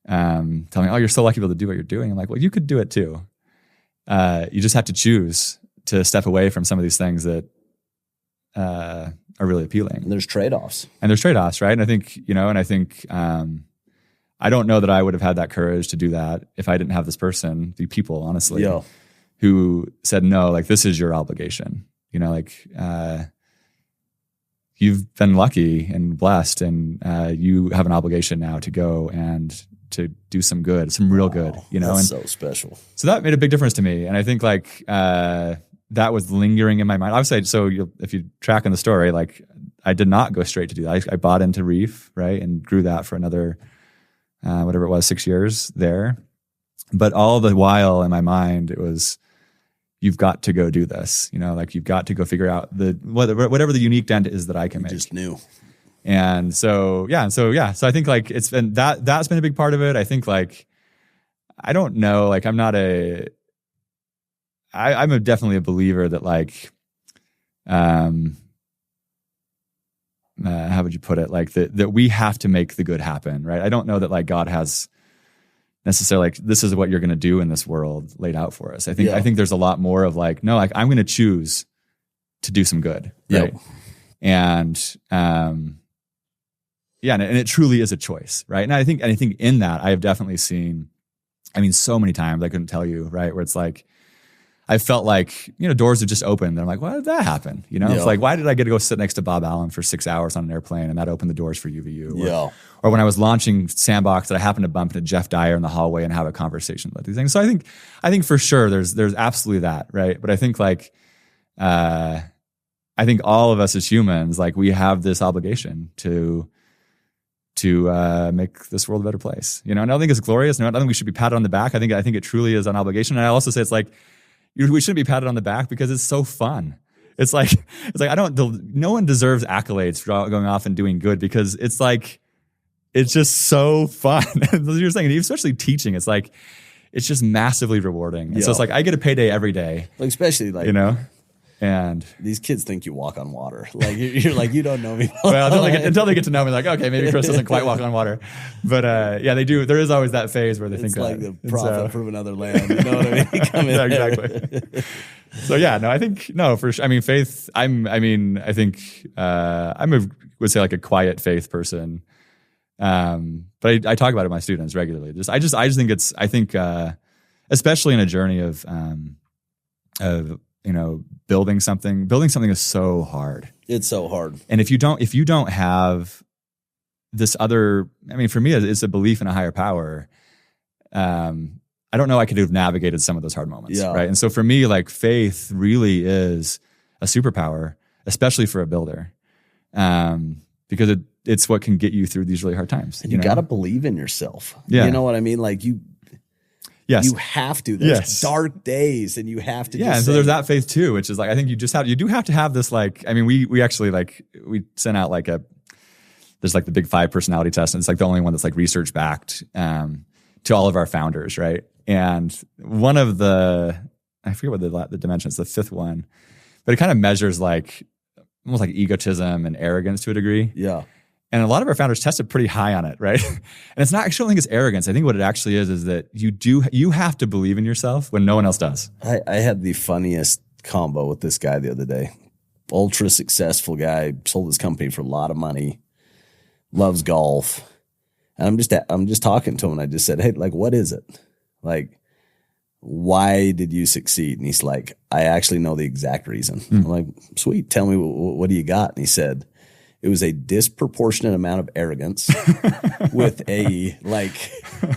A: tell me, oh, you're so lucky to be able to do what you're doing. I'm like, well, you could do it too. You just have to choose to step away from some of these things that are really appealing.
B: And there's trade-offs.
A: Right? And I think, I don't know that I would have had that courage to do that if I didn't have this person, the people, honestly, who said, no, like this is your obligation. You've been lucky and blessed, and you have an obligation now to go and to do some good, some real good,
B: That's so special.
A: So that made a big difference to me. And I think like that was lingering in my mind. Obviously, if you track in the story, like I did not go straight to do that. I bought into Reef, right, and grew that for another whatever it was, 6 years there. But all the while in my mind, it was, you've got to go do this, like you've got to go figure out whatever the unique dent is that I can make.
B: Just knew.
A: And so I think like it's been that's been a big part of it. I think like, I don't know, like I'm definitely a believer that like, how would you put it? Like that we have to make the good happen, right? I don't know that like God has necessarily like, this is what you're going to do in this world laid out for us. I think there's a lot more of like, no, like I'm going to choose to do some good. Right. Yep. And, and it truly is a choice. Right. And I think in that I have definitely seen I mean, so many times I couldn't tell you, right? Where it's like, I felt like, doors had just opened. And I'm like, why did that happen? It's like, why did I get to go sit next to Bob Allen for 6 hours on an airplane and that opened the doors for UVU? Or when I was launching Sandbox, that I happened to bump into Jeff Dyer in the hallway and have a conversation about these things. So I think for sure there's absolutely that, right? But I think I think all of us as humans, like we have this obligation to make this world a better place. And I don't think it's glorious. No, I don't think we should be patted on the back. I think it truly is an obligation. And I also say it's like, we shouldn't be patted on the back because it's so fun. It's like no one deserves accolades for going off and doing good because it's just so fun. As you're saying, especially teaching, it's just massively rewarding. And so it's like, I get a payday every day.
B: Especially
A: and
B: these kids think you walk on water. Like you're like, you don't know me.
A: Well, until they get to know me, like, okay, maybe Chris doesn't quite walk on water. But they do. There is always that phase where they think
B: like the prophet from another land. You know what I mean? Come in
A: yeah, exactly. So I think for sure. I mean, faith. I would say like a quiet faith person. But I talk about it with my students regularly. I just think especially in a journey of building something is so hard.
B: It's so hard.
A: And if you don't have this other, for me, it's a belief in a higher power. I don't know I could have navigated some of those hard moments. Yeah. Right. And so for me, like faith really is a superpower, especially for a builder. Because it's what can get you through these really hard times.
B: And you got to believe in yourself.
A: Yeah.
B: You know what I mean? Like
A: yes.
B: You have to. There's dark days and you have to.
A: Yeah. And so there's that faith too, which is like, I think you do have to have this, we actually we sent out there's the big 5 personality test. And it's the only one that's research backed, to all of our founders. Right. And one of I forget what the dimension is, the 5th one, but it kind of measures almost egotism and arrogance to a degree.
B: Yeah.
A: And a lot of our founders tested pretty high on it, right? And it's not, I don't think it's arrogance. I think what it actually is that you have to believe in yourself when no one else does.
B: I had the funniest combo with this guy the other day. Ultra successful guy, sold his company for a lot of money, loves golf. And I'm just talking to him and I just said, hey, what is it? Why did you succeed? And he's like, I actually know the exact reason. I'm like, sweet, tell me what do you got? And he said, it was a disproportionate amount of arrogance with a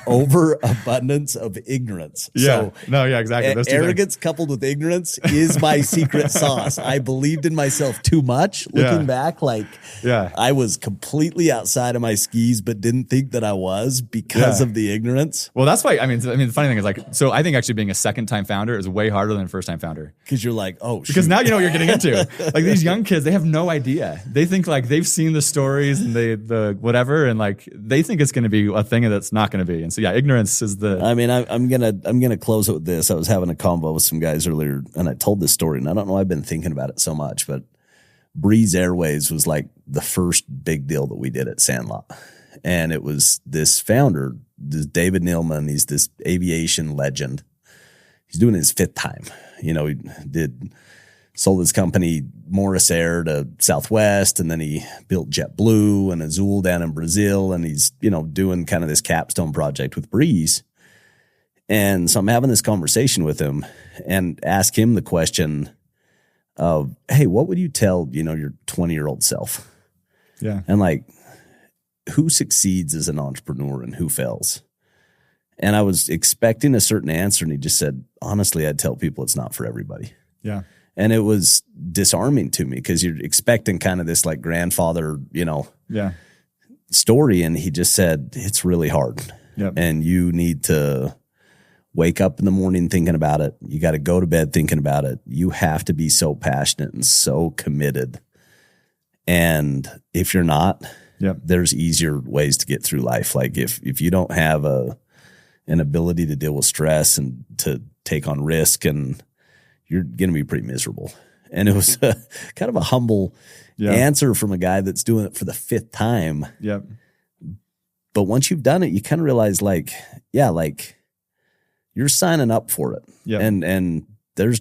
B: overabundance of ignorance.
A: Yeah. So, exactly. Those
B: arrogance coupled with ignorance is my secret sauce. I believed in myself too much. Looking back, I was completely outside of my skis, but didn't think that I was because of the ignorance.
A: Well, that's why. The funny thing is so I think actually being a second-time founder is way harder than a first-time founder.
B: Because you're like, oh,
A: because now you know what you're getting into. These young kids, they have no idea. They think they've seen the stories and the whatever, and they think it's going to be a thing that's not going to be. And so ignorance is the.
B: I'm gonna close it with this. I was having a convo with some guys earlier, and I told this story, and I don't know. I've been thinking about it so much, but Breeze Airways was the first big deal that we did at Sandlot, and it was this founder, this David Neilman. He's this aviation legend. He's doing his 5th time. He sold his company Morris Air to Southwest, and then he built JetBlue and Azul down in Brazil, and he's doing kind of this capstone project with Breeze. And so I'm having this conversation with him and ask him the question of, hey, what would you tell your 20-year-old self?
A: Yeah.
B: And who succeeds as an entrepreneur and who fails? And I was expecting a certain answer, and he just said, honestly, I'd tell people it's not for everybody.
A: Yeah.
B: And it was disarming to me because you're expecting kind of this grandfather, story. And he just said, it's really hard.
A: Yep.
B: And you need to wake up in the morning thinking about it. You got to go to bed thinking about it. You have to be so passionate and so committed. And if you're not, there's easier ways to get through life. If you don't have an ability to deal with stress and to take on risk, and you're going to be pretty miserable. And it was kind of a humble answer from a guy that's doing it for the 5th time.
A: Yep.
B: But once you've done it, you kind of realize you're signing up for it.
A: Yep.
B: And there's,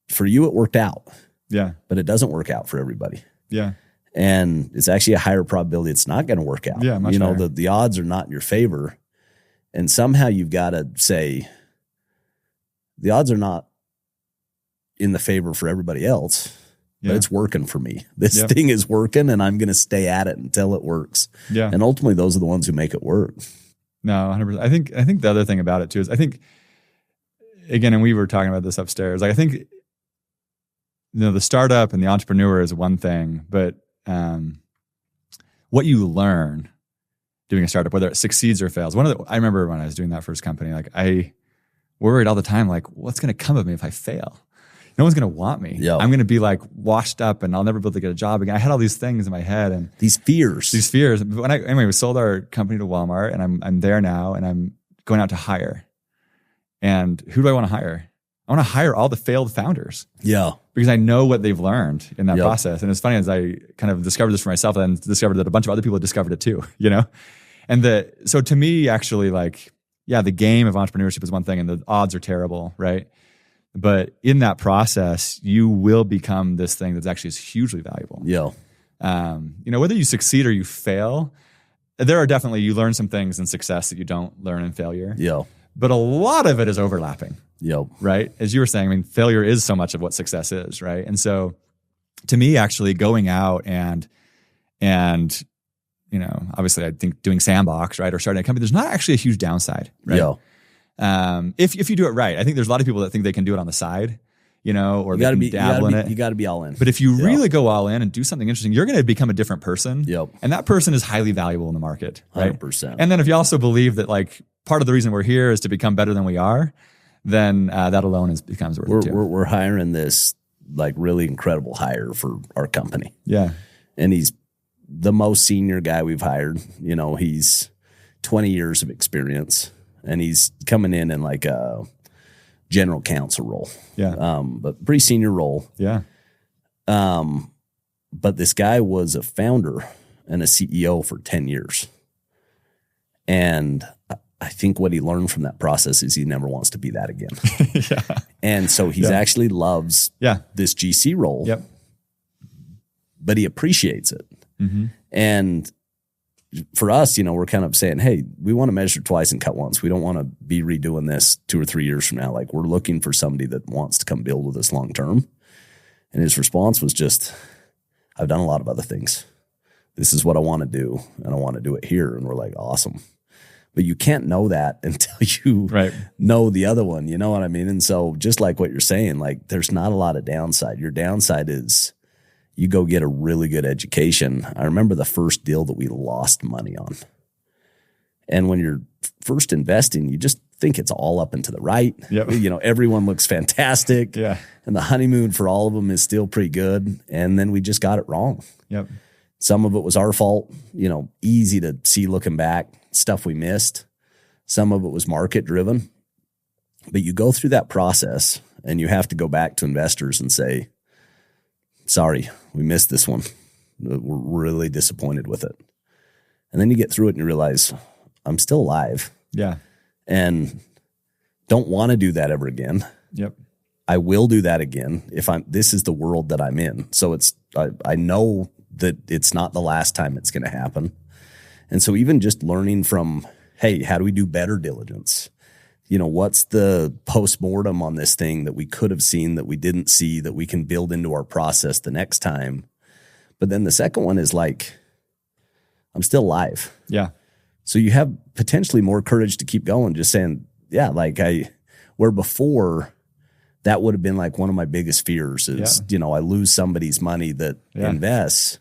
B: for you, it worked out.
A: Yeah.
B: But it doesn't work out for everybody.
A: Yeah.
B: And it's actually a higher probability it's not going to work out.
A: Yeah. Much higher.
B: The odds are not in your favor. And somehow you've got to say, the odds are not in the favor for everybody else, but it's working for me. This thing is working, and I'm going to stay at it until it works. Yeah. And ultimately, those are the ones who make it work.
A: No, 100%. I think the other thing about it too is I think, again, and we were talking about this upstairs, like I think, the startup and the entrepreneur is one thing, but what you learn doing a startup, whether it succeeds or fails. I remember when I was doing that first company, like I worried all the time, like what's going to come of me if I fail? No one's going to want me. Yep. I'm going to be like washed up and I'll never be able to get a job again. I had all these things in my head and
B: these fears.
A: Anyway, we sold our company to Walmart and I'm there now and I'm going out to hire. And who do I want to hire? I want to hire all the failed founders. Yeah. Because I know what they've learned in that process. And it's funny as I kind of discovered this for myself and discovered that a bunch of other people had discovered it too, And so to me, actually, like, the game of entrepreneurship is one thing and the odds are terrible, right? But in that process, you will become this thing that's actually is hugely valuable. Yeah. Whether you succeed or you fail, there are definitely, you learn some things in success that you don't learn in failure. Yeah. But a lot of it is overlapping. Yep. Right? As you were saying, I mean, failure is so much of what success is, right? And so to me, actually going out and obviously I think doing Sandbox, right, or starting a company, there's not actually a huge downside, right? Yeah. If you do it right. I think there's a lot of people that think they can do it on the side, or they can dabble in it.
B: You got to be all in.
A: But if you really go all in and do something interesting, you're going to become a different person. Yep. And that person is highly valuable in the market, right?
B: 100%.
A: And then if you also believe that like part of the reason we're here is to become better than we are, then that alone becomes worth it too.
B: We're hiring this like really incredible hire for our company.
A: Yeah.
B: And he's the most senior guy we've hired. He's 20 years of experience and he's coming in like a general counsel role.
A: Yeah.
B: But pretty senior role.
A: Yeah.
B: But this guy was a founder and a CEO for 10 years. And I think what he learned from that process is he never wants to be that again. Yeah. And so he's actually loves this GC role.
A: Yep.
B: But he appreciates it. Mm-hmm. And for us, we're kind of saying, hey, we want to measure twice and cut once. We don't want to be redoing this 2 or 3 years from now. Like we're looking for somebody that wants to come build with us long term. And his response was just, I've done a lot of other things. This is what I want to do. And I want to do it here. And we're like, awesome. But you can't know that until you know the other one. You know what I mean? And so just like what you're saying, like there's not a lot of downside. Your downside is you go get a really good education. I remember the first deal that we lost money on. And when you're first investing, you just think it's all up and to the right.
A: Yep.
B: Everyone looks fantastic.
A: Yeah.
B: And the honeymoon for all of them is still pretty good. And then we just got it wrong.
A: Yep.
B: Some of it was our fault, easy to see looking back, stuff we missed. Some of it was market driven. But you go through that process and you have to go back to investors and say, sorry, we missed this one. We're really disappointed with it. And then you get through it and you realize I'm still alive.
A: Yeah.
B: And don't want to do that ever again.
A: Yep.
B: I will do that again if this is the world that I'm in. So I know that it's not the last time it's going to happen. And so even just learning from, hey, how do we do better diligence? What's the postmortem on this thing that we could have seen that we didn't see that we can build into our process the next time? But then the second one is like, I'm still alive.
A: Yeah.
B: So you have potentially more courage to keep going, just saying, yeah, like where before that would have been like one of my biggest fears is, I lose somebody's money that invests.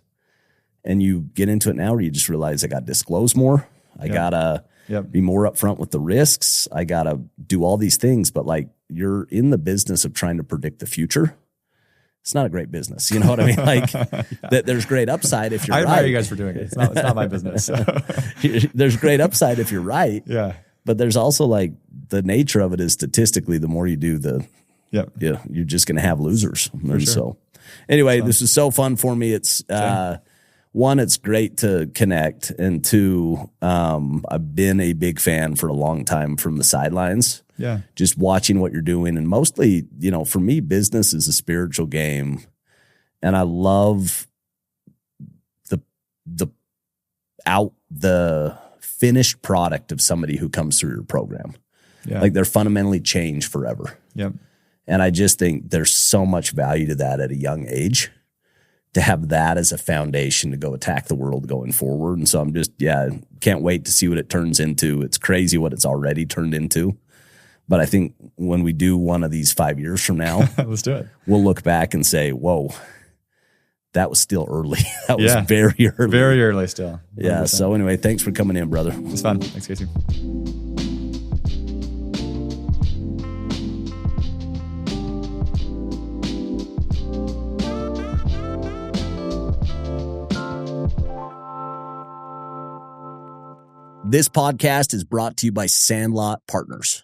B: And you get into it now where you just realize I got to disclose more. I got to be more upfront with the risks. I got to do all these things. But like you're in the business of trying to predict the future. It's not a great business. You know what I mean? Like there's great upside if you're right.
A: I admire you guys for doing it. It's not my business. So.
B: There's great upside if you're right.
A: Yeah.
B: But there's also like the nature of it is statistically, the more you do, you're just going to have losers. And so anyway, this is so fun for me. It's, one, it's great to connect. And two, I've been a big fan for a long time from the sidelines.
A: Yeah.
B: Just watching what you're doing. And mostly, for me, business is a spiritual game. And I love the finished product of somebody who comes through your program.
A: Yeah.
B: Like they're fundamentally changed forever.
A: Yep.
B: And I just think there's so much value to that at a young age, to have that as a foundation to go attack the world going forward. And so I'm just, can't wait to see what it turns into. It's crazy what it's already turned into. But I think when we do one of these 5 years from now,
A: let's do it.
B: We'll look back and say, whoa, that was still early. That was very early.
A: Very early still. 100%.
B: Yeah. So anyway, thanks for coming in, brother.
A: It was fun. Thanks, Casey.
B: This podcast is brought to you by Sandlot Partners.